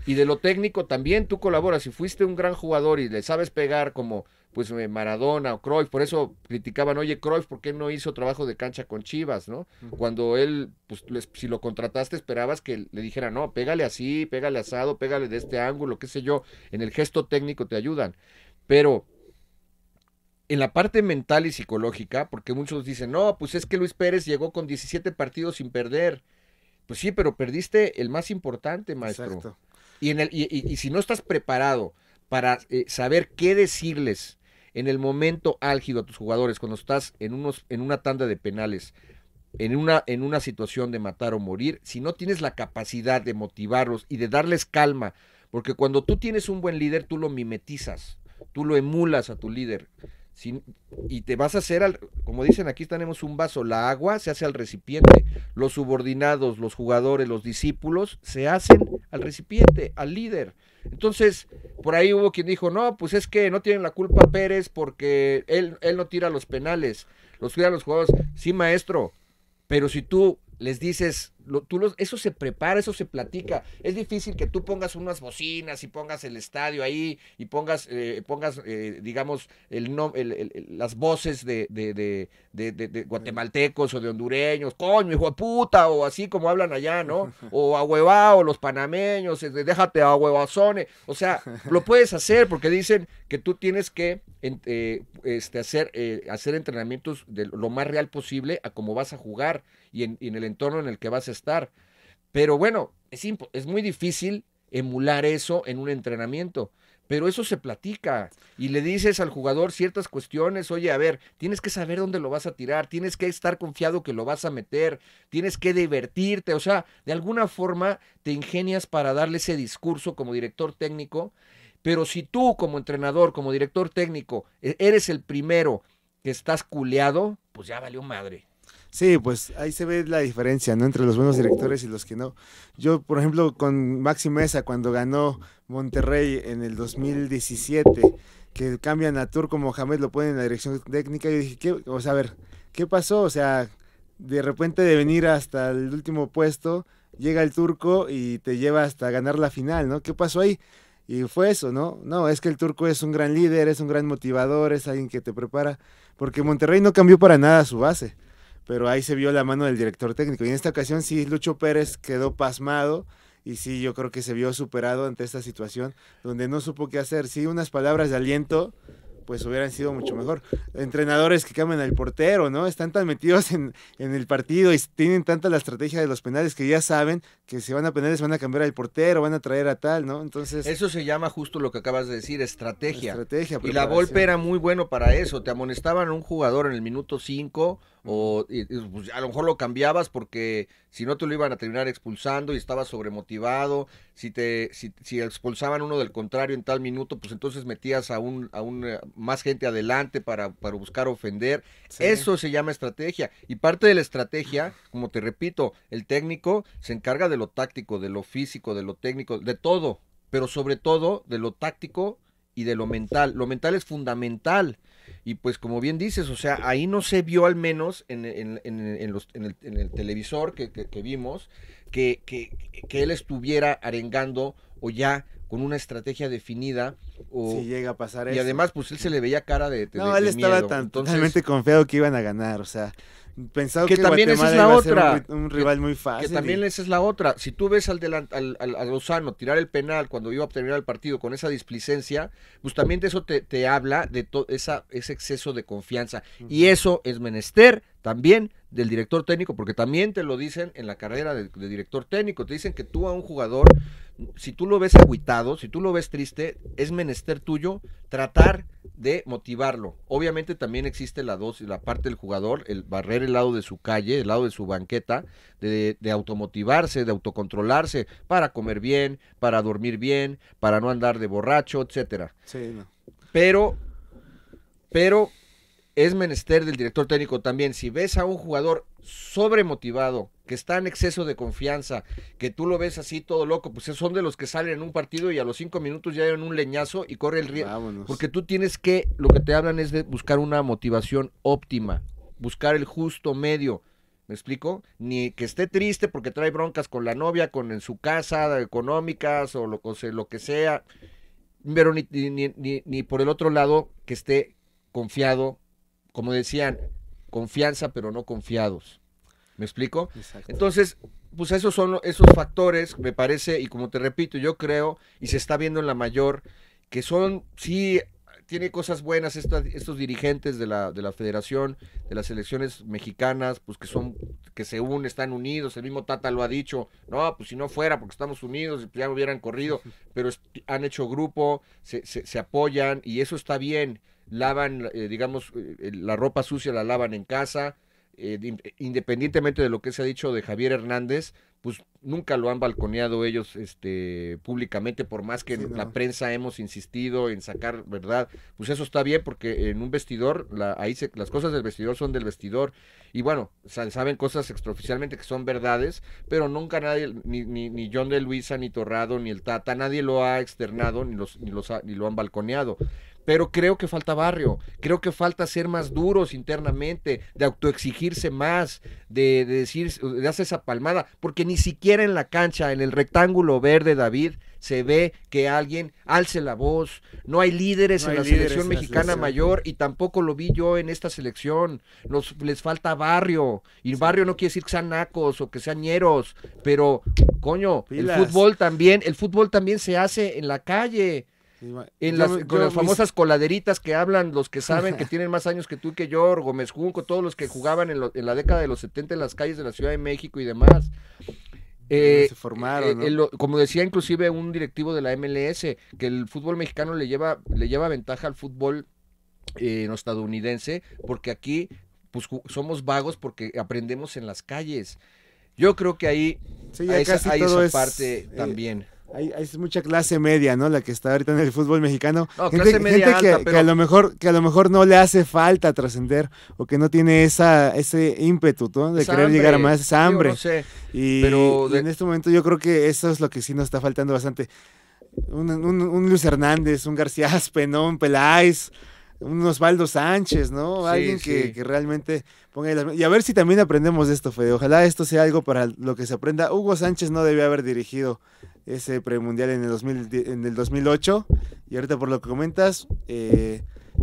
Y de lo técnico también tú colaboras. Si fuiste un gran jugador y le sabes pegar como pues Maradona o Cruyff, por eso criticaban, oye, Cruyff, ¿por qué no hizo trabajo de cancha con Chivas, no? Cuando él, pues si lo contrataste, esperabas que le dijera, no, pégale así, pégale asado, pégale de este ángulo, qué sé yo. En el gesto técnico te ayudan. Pero en la parte mental y psicológica, porque muchos dicen, no, pues es que Luis Pérez llegó con 17 partidos sin perder. Pues sí, pero perdiste el más importante, maestro. Exacto. Y si no estás preparado para saber qué decirles en el momento álgido a tus jugadores, cuando estás en una tanda de penales, en una situación de matar o morir, si no tienes la capacidad de motivarlos y de darles calma, porque cuando tú tienes un buen líder, tú lo mimetizas, tú lo emulas a tu líder. Y te vas a hacer, como dicen aquí tenemos un vaso, la agua se hace al recipiente, los subordinados, los jugadores, los discípulos se hacen al recipiente, al líder. Entonces, por ahí hubo quien dijo, no, pues es que no tienen la culpa Pérez porque él no tira los penales, los tiran los jugadores. Sí, maestro, pero si tú les dices, eso se prepara, eso se platica. Es difícil que tú pongas unas bocinas y pongas el estadio ahí y pongas digamos, las voces de guatemaltecos o de hondureños, coño, hijo de puta, o así como hablan allá, ¿no? O ahuevao, los panameños, déjate ahuevazones. O sea, lo puedes hacer porque dicen que tú tienes que hacer entrenamientos de lo más real posible a cómo vas a jugar y en el entorno en el que vas a estar. Pero bueno, es muy difícil emular eso en un entrenamiento, pero eso se platica y le dices al jugador ciertas cuestiones, oye, a ver, tienes que saber dónde lo vas a tirar, tienes que estar confiado que lo vas a meter, tienes que divertirte, o sea, de alguna forma te ingenias para darle ese discurso como director técnico, pero si tú como entrenador, como director técnico, eres el primero que estás culeado, pues ya valió madre. Sí, pues ahí se ve la diferencia, ¿no? Entre los buenos directores y los que no. Yo, por ejemplo, con Maxi Meza, cuando ganó Monterrey en el 2017, que cambian a Turco Mohamed, lo ponen en la dirección técnica, yo dije, a ver, ¿qué pasó? O sea, de repente de venir hasta el último puesto, llega el Turco y te lleva hasta ganar la final, ¿no? ¿Qué pasó ahí? Y fue eso, ¿no? No, es que el Turco es un gran líder, es un gran motivador, es alguien que te prepara, porque Monterrey no cambió para nada su base. Pero ahí se vio la mano del director técnico. Y en esta ocasión sí, Lucho Pérez quedó pasmado y sí, yo creo que se vio superado ante esta situación, donde no supo qué hacer. Sí, unas palabras de aliento, pues hubieran sido mucho mejor. Entrenadores que cambian al portero, ¿no? Están tan metidos en el partido y tienen tanta la estrategia de los penales que ya saben que si van a penales van a cambiar al portero, van a traer a tal, ¿no? Entonces... Eso se llama justo lo que acabas de decir, estrategia. Y la Volpe Volpe era muy bueno para eso. Te amonestaban a un jugador en el minuto 5 pues, a lo mejor lo cambiabas porque si no te lo iban a terminar expulsando y estabas sobremotivado. Si expulsaban uno del contrario en tal minuto, pues entonces metías a más gente adelante para buscar ofender. Sí. Eso se llama estrategia. Y parte de la estrategia, como te repito, el técnico se encarga de lo táctico, de lo físico, de lo técnico, de todo, pero sobre todo de lo táctico y de lo mental. Lo mental es fundamental. Y pues como bien dices, o sea, ahí no se vio al menos en el televisor que vimos que él estuviera arengando o ya con una estrategia definida. Si llega a pasar eso. Y además, pues él se le veía cara de No, él estaba miedo. Totalmente confiado que iban a ganar, o sea... Pensaba que también Guatemala esa es la iba otra. A ser un rival muy fácil. Que también esa es la otra. Si tú ves a Lozano tirar el penal cuando iba a terminar el partido con esa displicencia, pues también de eso te habla de ese exceso de confianza. Y eso es menester también del director técnico, porque también te lo dicen en la carrera de director técnico. Te dicen que tú a un jugador, si tú lo ves agüitado, si tú lo ves triste, es menester tuyo tratar de motivarlo. Obviamente también existe la parte del jugador, el barrer el lado de su calle, el lado de su banqueta, de automotivarse, de autocontrolarse, para comer bien, para dormir bien, para no andar de borracho, etcétera. Sí, no. Pero es menester del director técnico también. Si ves a un jugador sobremotivado, que está en exceso de confianza, que tú lo ves así todo loco, pues son de los que salen en un partido y a los 5 minutos ya dan un leñazo y corre el riesgo. Vámonos. Porque tú tienes lo que te hablan es de buscar una motivación óptima, buscar el justo medio. ¿me explico? Ni que esté triste porque trae broncas con la novia, en su casa, económicas o lo que sea, pero ni por el otro lado que esté confiado, como decían, confianza pero no confiados. ¿Me explico? Exacto. Entonces, pues esos son esos factores, me parece, y como te repito, yo creo, y se está viendo en la mayor, que son, sí, tiene cosas buenas estos dirigentes de la federación, de las selecciones mexicanas, pues que se unen, están unidos, el mismo Tata lo ha dicho, no, pues si no fuera porque estamos unidos, ya hubieran corrido, pero han hecho grupo, se apoyan, y eso está bien, lavan, digamos, la ropa sucia la lavan en casa, independientemente de lo que se ha dicho de Javier Hernández, pues nunca lo han balconeado ellos públicamente, por más que Sí, no. la prensa hemos insistido en sacar verdad, pues eso está bien, porque en un vestidor, las cosas del vestidor son del vestidor, y bueno, saben cosas extraoficialmente que son verdades, pero nunca nadie, ni John de Luisa, ni Torrado, ni el Tata, nadie lo ha externado, ni lo han balconeado. Pero creo que falta barrio, creo que falta ser más duros internamente, de autoexigirse más, de decir, de hacer esa palmada, porque ni siquiera en la cancha, en el rectángulo verde, David, se ve que alguien alce la voz, no hay líderes en la selección mexicana mayor, y tampoco lo vi yo en esta selección, les falta barrio, y barrio no quiere decir que sean nacos o que sean ñeros, pero, coño, Pilas. el fútbol también se hace en la calle. Con las famosas coladeritas que hablan los que saben, que tienen más años que tú y que yo, Gómez Junco, todos los que jugaban en la década de los 70 en las calles de la Ciudad de México y demás. Se formaron, ¿no? Como decía inclusive un directivo de la MLS, que el fútbol mexicano le lleva ventaja al fútbol estadounidense, porque aquí pues somos vagos porque aprendemos en las calles. Yo creo que ahí Sí, hay casi esa todo es, parte también. Hay mucha clase media, ¿no? La que está ahorita en el fútbol mexicano. No, clase media alta, que a lo mejor no le hace falta trascender, o que no tiene ese ímpetu, ¿no? De querer llegar a más, esa hambre. No sé, y pero en este momento yo creo que eso es lo que sí nos está faltando bastante. Un Luis Hernández, un García Aspenón, Peláez, un Osvaldo Sánchez, ¿no? Sí, Alguien sí. que realmente ponga ahí y a ver si también aprendemos de esto, Fede. Ojalá esto sea algo para lo que se aprenda. Hugo Sánchez no debió haber dirigido ese premundial en el 2008, y ahorita por lo que comentas,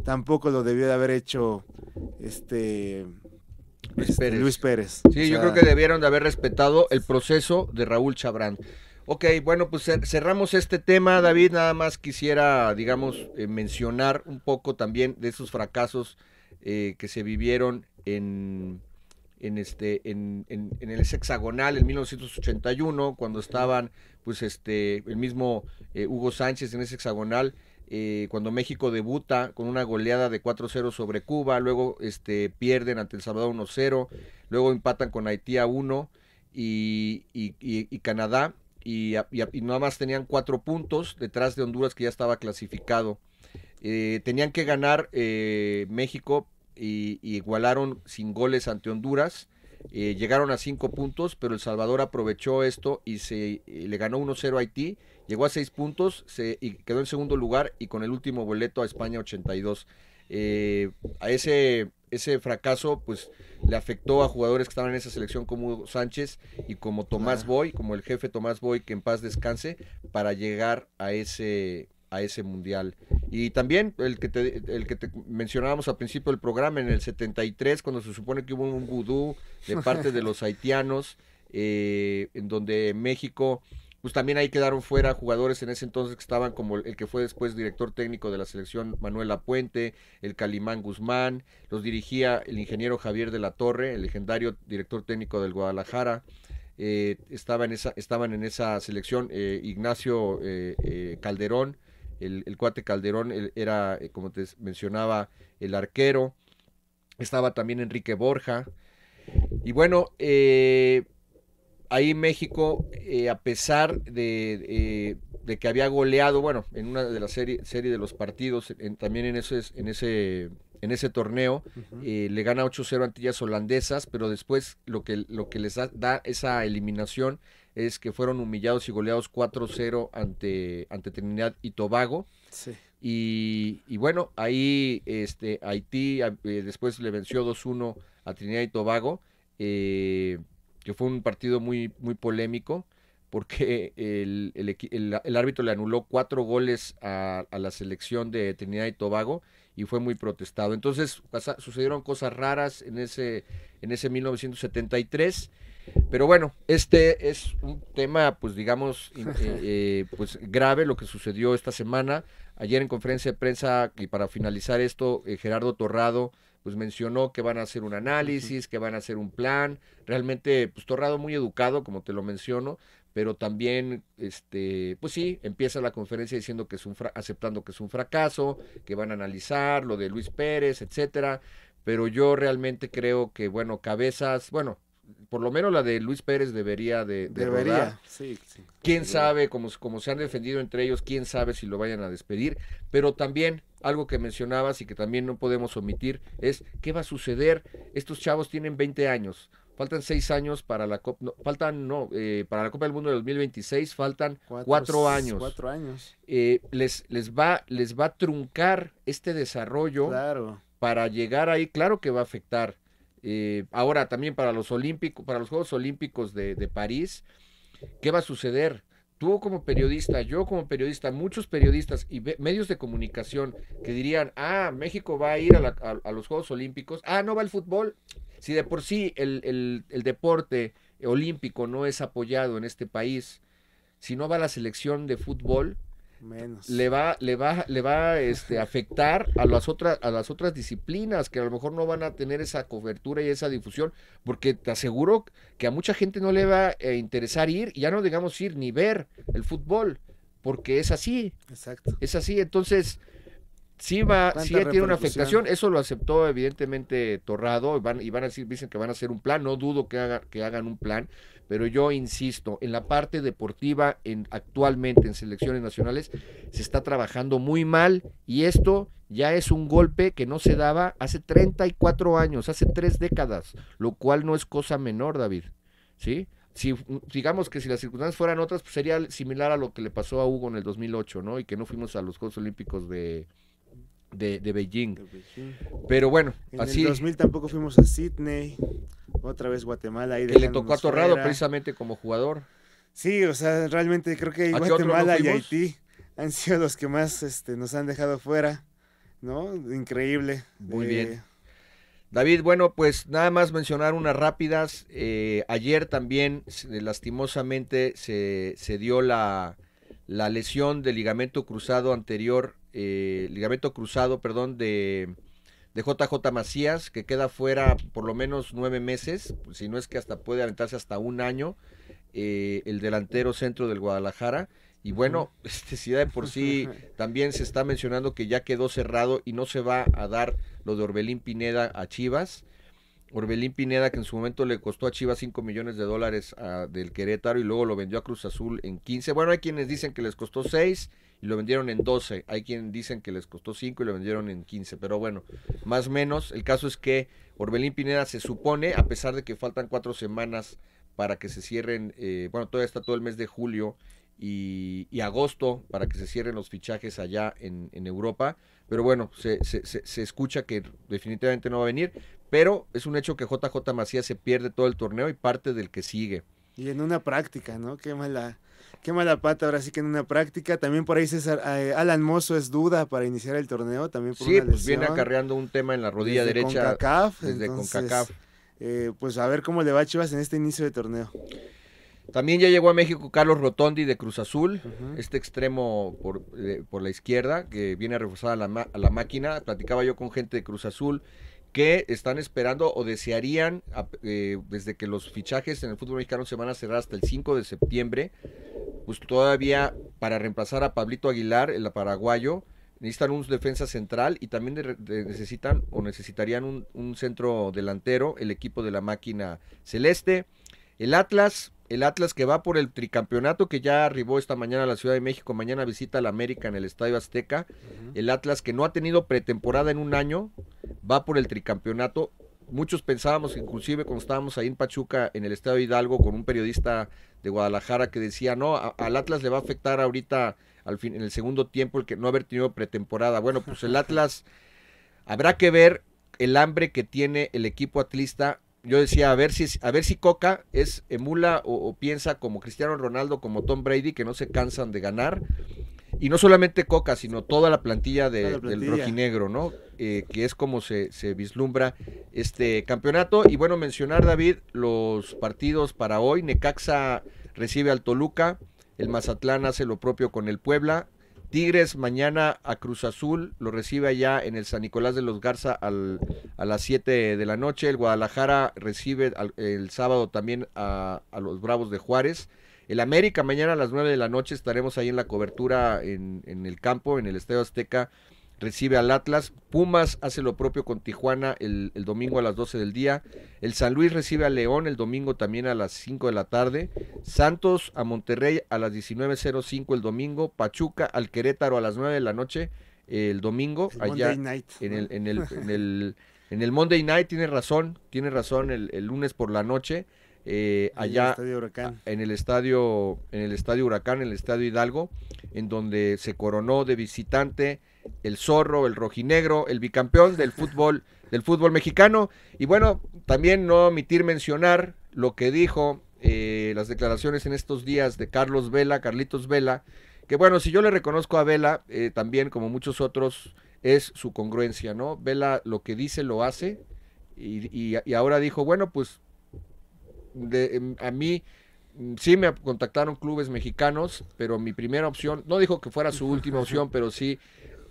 tampoco lo debió de haber hecho Luis Pérez. Sí, yo creo que debieron de haber respetado el proceso de Raúl Chabrán. Ok, bueno, pues cerramos este tema, David. Nada más quisiera, digamos, mencionar un poco también de esos fracasos que se vivieron en el hexagonal en 1981, cuando estaban, pues, el mismo Hugo Sánchez en ese hexagonal, cuando México debuta con una goleada de 4-0 sobre Cuba, luego pierden ante El Salvador 1-0, luego empatan con Haití a 1 y Canadá, y nada más tenían 4 puntos detrás de Honduras, que ya estaba clasificado. Tenían que ganar México y igualaron sin goles ante Honduras. Llegaron a 5 puntos, pero El Salvador aprovechó esto y le ganó 1-0 a Haití, llegó a 6 puntos y quedó en segundo lugar, y con el último boleto a España 82. A ese fracaso pues le afectó a jugadores que estaban en esa selección, como Hugo Sánchez y como Tomás Boy, como el jefe Tomás Boy, que en paz descanse, para llegar a ese mundial. Y también el que te mencionábamos al principio del programa, en el 73, cuando se supone que hubo un vudú de parte de los haitianos, en donde México, pues también ahí quedaron fuera jugadores en ese entonces que estaban, como el que fue después director técnico de la selección, Manuel Lapuente, el Calimán Guzmán, los dirigía el ingeniero Javier de la Torre, el legendario director técnico del Guadalajara. Estaban en esa selección Ignacio Calderón, el cuate Calderón era, como te mencionaba, el arquero. Estaba también Enrique Borja. Y bueno, ahí México, a pesar de que había goleado, bueno, en una de las serie de los partidos, también en ese torneo, le gana 8-0 a Antillas Holandesas, pero después lo que les da esa eliminación es que fueron humillados y goleados 4-0 ante Trinidad y Tobago. Sí. Y bueno, ahí Haití después le venció 2-1 a Trinidad y Tobago. que fue un partido muy, muy polémico, porque el árbitro le anuló 4 goles a la selección de Trinidad y Tobago y fue muy protestado. Entonces sucedieron cosas raras en ese 1973, pero bueno, este es un tema, pues digamos, pues grave lo que sucedió esta semana. Ayer en conferencia de prensa, y para finalizar esto, Gerardo Torrado pues mencionó que van a hacer un análisis, que van a hacer un plan. Realmente, pues Torrado muy educado, como te lo menciono, pero también, pues sí, empieza la conferencia diciendo que es aceptando que es un fracaso, que van a analizar lo de Luis Pérez, etcétera. Pero yo realmente creo que, bueno, por lo menos la de Luis Pérez debería rodar. Sí. Quién sabe, como se han defendido entre ellos, quién sabe si lo vayan a despedir. Pero también, algo que mencionabas y que también no podemos omitir, es qué va a suceder. Estos chavos tienen 20 años. Faltan 6 años para la Copa, para la Copa del Mundo de 2026 faltan 4 años. 4 años. Les va a truncar este desarrollo. Claro. Para llegar ahí, claro que va a afectar. Ahora también para los Juegos Olímpicos de París, ¿qué va a suceder? Tú como periodista, yo como periodista, muchos periodistas y medios de comunicación que dirían, México va a ir a los Juegos Olímpicos, no va el fútbol. Si de por sí el deporte olímpico no es apoyado en este país, si no va la selección de fútbol, menos le va a afectar a las otras disciplinas que a lo mejor no van a tener esa cobertura y esa difusión, porque te aseguro que a mucha gente no le va a interesar ir, y ya no digamos ir ni ver el fútbol, porque es así. Exacto. Es así. Entonces sí tiene una afectación. Eso lo aceptó evidentemente Torrado, y van a decir, dicen que van a hacer un plan. No dudo que hagan un plan, pero yo insisto, en la parte deportiva, actualmente en selecciones nacionales, se está trabajando muy mal, y esto ya es un golpe que no se daba hace 34 años, hace 3 décadas, lo cual no es cosa menor, David, ¿sí? Si digamos que si las circunstancias fueran otras, pues sería similar a lo que le pasó a Hugo en el 2008, ¿no? Y que no fuimos a los Juegos Olímpicos de Beijing. Pero bueno, así. En el 2000 tampoco fuimos a Sydney, otra vez Guatemala. Ahí que le tocó a Torrado precisamente como jugador. Sí, o sea, realmente creo que Guatemala y Haití han sido los que más nos han dejado fuera, ¿no? Increíble. Muy bien. David, bueno, pues nada más mencionar unas rápidas. Ayer también, lastimosamente, se dio la lesión del ligamento cruzado anterior, de JJ Macías, que queda fuera por lo menos 9 meses, si no es que hasta puede aventarse hasta 1 año, el delantero centro del Guadalajara. Y bueno, si de por sí también se está mencionando que ya quedó cerrado y no se va a dar lo de Orbelín Pineda a Chivas. Orbelín Pineda, que en su momento le costó a Chivas $5 millones del Querétaro, y luego lo vendió a Cruz Azul en 15. Bueno, hay quienes dicen que les costó 6 y lo vendieron en 12. Hay quienes dicen que les costó 5 y lo vendieron en 15. Pero bueno, más o menos, el caso es que Orbelín Pineda se supone, a pesar de que faltan 4 semanas para que se cierren, todavía está todo el mes de julio y agosto para que se cierren los fichajes allá en Europa, pero bueno, se escucha que definitivamente no va a venir, pero es un hecho que JJ Macías se pierde todo el torneo y parte del que sigue. Y en una práctica, ¿no? Qué mala pata, ahora sí que en una práctica. También por ahí Alan Mozo es duda para iniciar el torneo, también por una lesión. Pues viene acarreando un tema en la rodilla derecha desde CONCACAF. Pues a ver cómo le va a Chivas en este inicio de torneo. También ya llegó a México Carlos Rotondi de Cruz Azul, este extremo por la izquierda, que viene a reforzar a la máquina. Platicaba yo con gente de Cruz Azul que están esperando o desearían, desde que los fichajes en el fútbol mexicano se van a cerrar hasta el 5 de septiembre, pues todavía para reemplazar a Pablito Aguilar, el paraguayo, necesitan un defensa central y también necesitarían un centro delantero, el equipo de la máquina celeste. El Atlas que va por el tricampeonato, que ya arribó esta mañana a la Ciudad de México, mañana visita al América en el Estadio Azteca. El Atlas, que no ha tenido pretemporada en un año, va por el tricampeonato. Muchos pensábamos, inclusive cuando estábamos ahí en Pachuca, en el Estadio Hidalgo, con un periodista de Guadalajara que decía, no, al Atlas le va a afectar ahorita, en el segundo tiempo, el que no haber tenido pretemporada. Bueno, pues el Atlas, habrá que ver el hambre que tiene el equipo atlista yo decía, a ver si Coca emula o piensa como Cristiano Ronaldo, como Tom Brady, que no se cansan de ganar. Y no solamente Coca, sino toda la plantilla del rojinegro, ¿no? Que es como se vislumbra este campeonato. Y bueno, mencionar, David, los partidos para hoy. Necaxa recibe al Toluca, el Mazatlán hace lo propio con el Puebla. Tigres mañana a Cruz Azul, lo recibe allá en el San Nicolás de los Garza a las 7 de la noche. El Guadalajara recibe el sábado también a los Bravos de Juárez. El América mañana a las 9 de la noche, estaremos ahí en la cobertura en el campo, en el Estadio Azteca, recibe al Atlas. Pumas hace lo propio con Tijuana el domingo a las 12 del día. El San Luis recibe a León el domingo también a las 5 de la tarde. Santos a Monterrey a las 19:05 el domingo. Pachuca al Querétaro a las 9 de la noche el domingo. El allá Monday Night, en el Monday Night, tiene razón, el lunes por la noche. Allá en el estadio Huracán, en el estadio Hidalgo, en donde se coronó de visitante el Zorro, el rojinegro, el bicampeón del fútbol mexicano. Y bueno, también no omitir mencionar lo que dijo, las declaraciones en estos días de Carlitos Vela, que bueno, si yo le reconozco a Vela, también como muchos otros, es su congruencia, ¿no? Vela lo que dice lo hace, y ahora dijo, bueno, pues a mí sí me contactaron clubes mexicanos, pero mi primera opción, no dijo que fuera su última opción, pero sí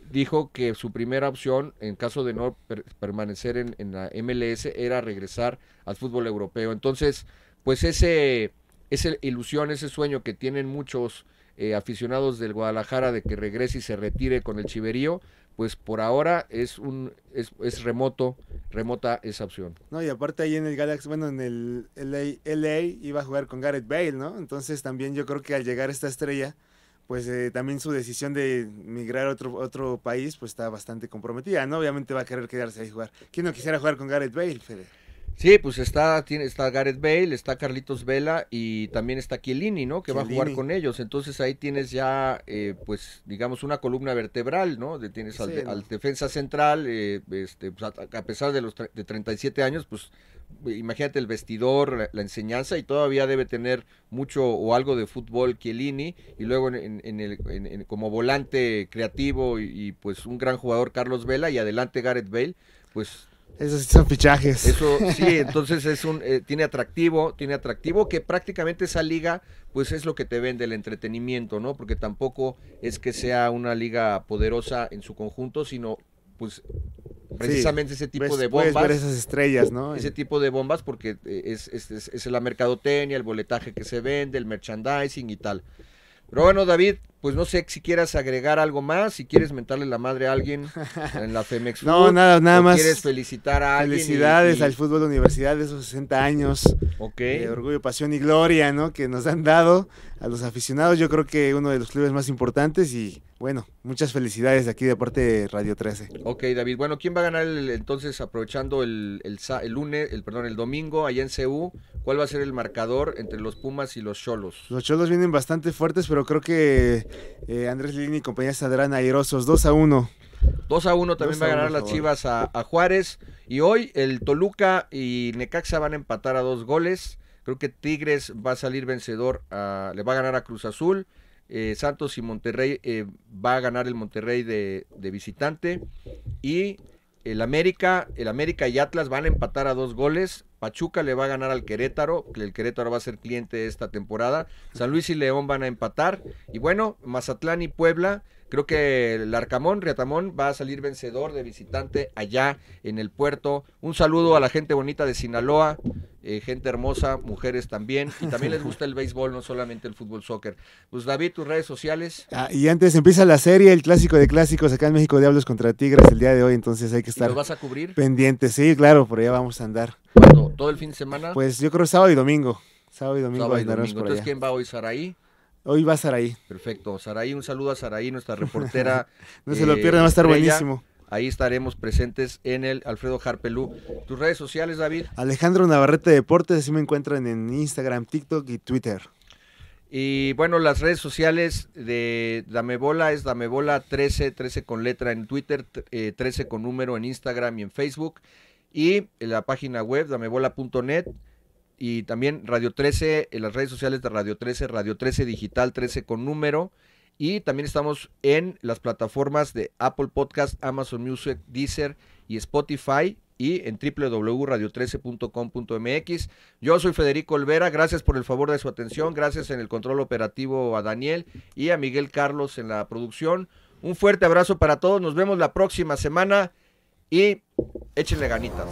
dijo que su primera opción, en caso de no permanecer en la MLS, era regresar al fútbol europeo. Entonces, pues esa ilusión, ese sueño que tienen muchos aficionados del Guadalajara de que regrese y se retire con el Chiverío, pues por ahora es remota esa opción. No, y aparte ahí en el Galaxy, bueno, en el LA iba a jugar con Gareth Bale, ¿no? Entonces también yo creo que al llegar esta estrella, pues también su decisión de migrar a otro país, pues está bastante comprometida, ¿no? Obviamente va a querer quedarse ahí a jugar. ¿Quién no quisiera jugar con Gareth Bale, Fede? Sí, pues está Gareth Bale, está Carlitos Vela y también está Chiellini, ¿no? Que va a jugar con ellos. Entonces ahí tienes ya, pues, digamos, una columna vertebral, ¿no? Tienes al defensa central, pues, a pesar de 37 años, pues, imagínate el vestidor, la enseñanza, y todavía debe tener mucho o algo de fútbol Chiellini, y luego como volante creativo y pues un gran jugador Carlos Vela, y adelante Gareth Bale, pues... Esos son fichajes. Eso sí, entonces tiene atractivo que prácticamente esa liga pues es lo que te vende el entretenimiento, ¿no? Porque tampoco es que sea una liga poderosa en su conjunto, sino pues precisamente ese tipo de bombas. Puedes ver esas estrellas, ¿no? Ese tipo de bombas porque es la mercadotecnia, el boletaje que se vende, el merchandising y tal. Pero bueno, David, pues no sé si quieras agregar algo más, si quieres mentarle la madre a alguien en la Femex No, Food, nada más. ¿Quieres felicitar a alguien? Felicidades al fútbol universidad de esos 60 años. Okay. Orgullo, pasión y gloria, ¿no? Que nos han dado a los aficionados. Yo creo que uno de los clubes más importantes y bueno, muchas felicidades de aquí de parte de Radio 13. Ok, David. Bueno, ¿quién va a ganar entonces aprovechando el domingo allá en CU? ¿Cuál va a ser el marcador entre los Pumas y los Xolos? Los Xolos vienen bastante fuertes, pero creo que Andrés Lilini y compañía saldrán airosos, 2-1. 2-1 también va a ganar las Chivas a Juárez. Y hoy el Toluca y Necaxa van a empatar a 2 goles. Creo que Tigres va a salir vencedor, le va a ganar a Cruz Azul. Santos y Monterrey, va a ganar el Monterrey de visitante. Y el América y Atlas van a empatar a 2 goles. Pachuca le va a ganar al Querétaro, que el Querétaro va a ser cliente esta temporada. San Luis y León van a empatar. Y bueno, Mazatlán y Puebla, creo que el Riatamón va a salir vencedor de visitante allá en el puerto. Un saludo a la gente bonita de Sinaloa, gente hermosa, mujeres también, y también les gusta el béisbol, no solamente el fútbol soccer. Pues David, tus redes sociales. Y antes empieza la serie, el clásico de clásicos acá en México, Diablos contra Tigres el día de hoy, entonces hay que estar ¿Y los vas a cubrir? pendientes. Sí, claro, por allá vamos a andar. ¿Cuándo? ¿Todo el fin de semana? Pues yo creo sábado y domingo. Andaremos por Entonces, allá. ¿quién va hoy? ¿Saraí? Hoy va Saraí. Perfecto. Saraí, un saludo a Saraí, nuestra reportera. No se lo pierdan, va a estar estrella. buenísimo. Ahí estaremos presentes en el Alfredo Harpelú. ¿Tus redes sociales, David? Alejandro Navarrete Deportes, así me encuentran en Instagram, TikTok y Twitter. Y bueno, las redes sociales de Damebola es Damebola 13 con letra en Twitter, 13 con número en Instagram y en Facebook. y en la página web damebola.net y también Radio 13, en las redes sociales de Radio 13 Digital, 13 con número, y también estamos en las plataformas de Apple Podcast, Amazon Music, Deezer y Spotify, y en www.radio13.com.mx. Yo soy Federico Olvera, gracias por el favor de su atención, gracias en el control operativo a Daniel y a Miguel Carlos en la producción. Un fuerte abrazo para todos, nos vemos la próxima semana y échenle ganitas.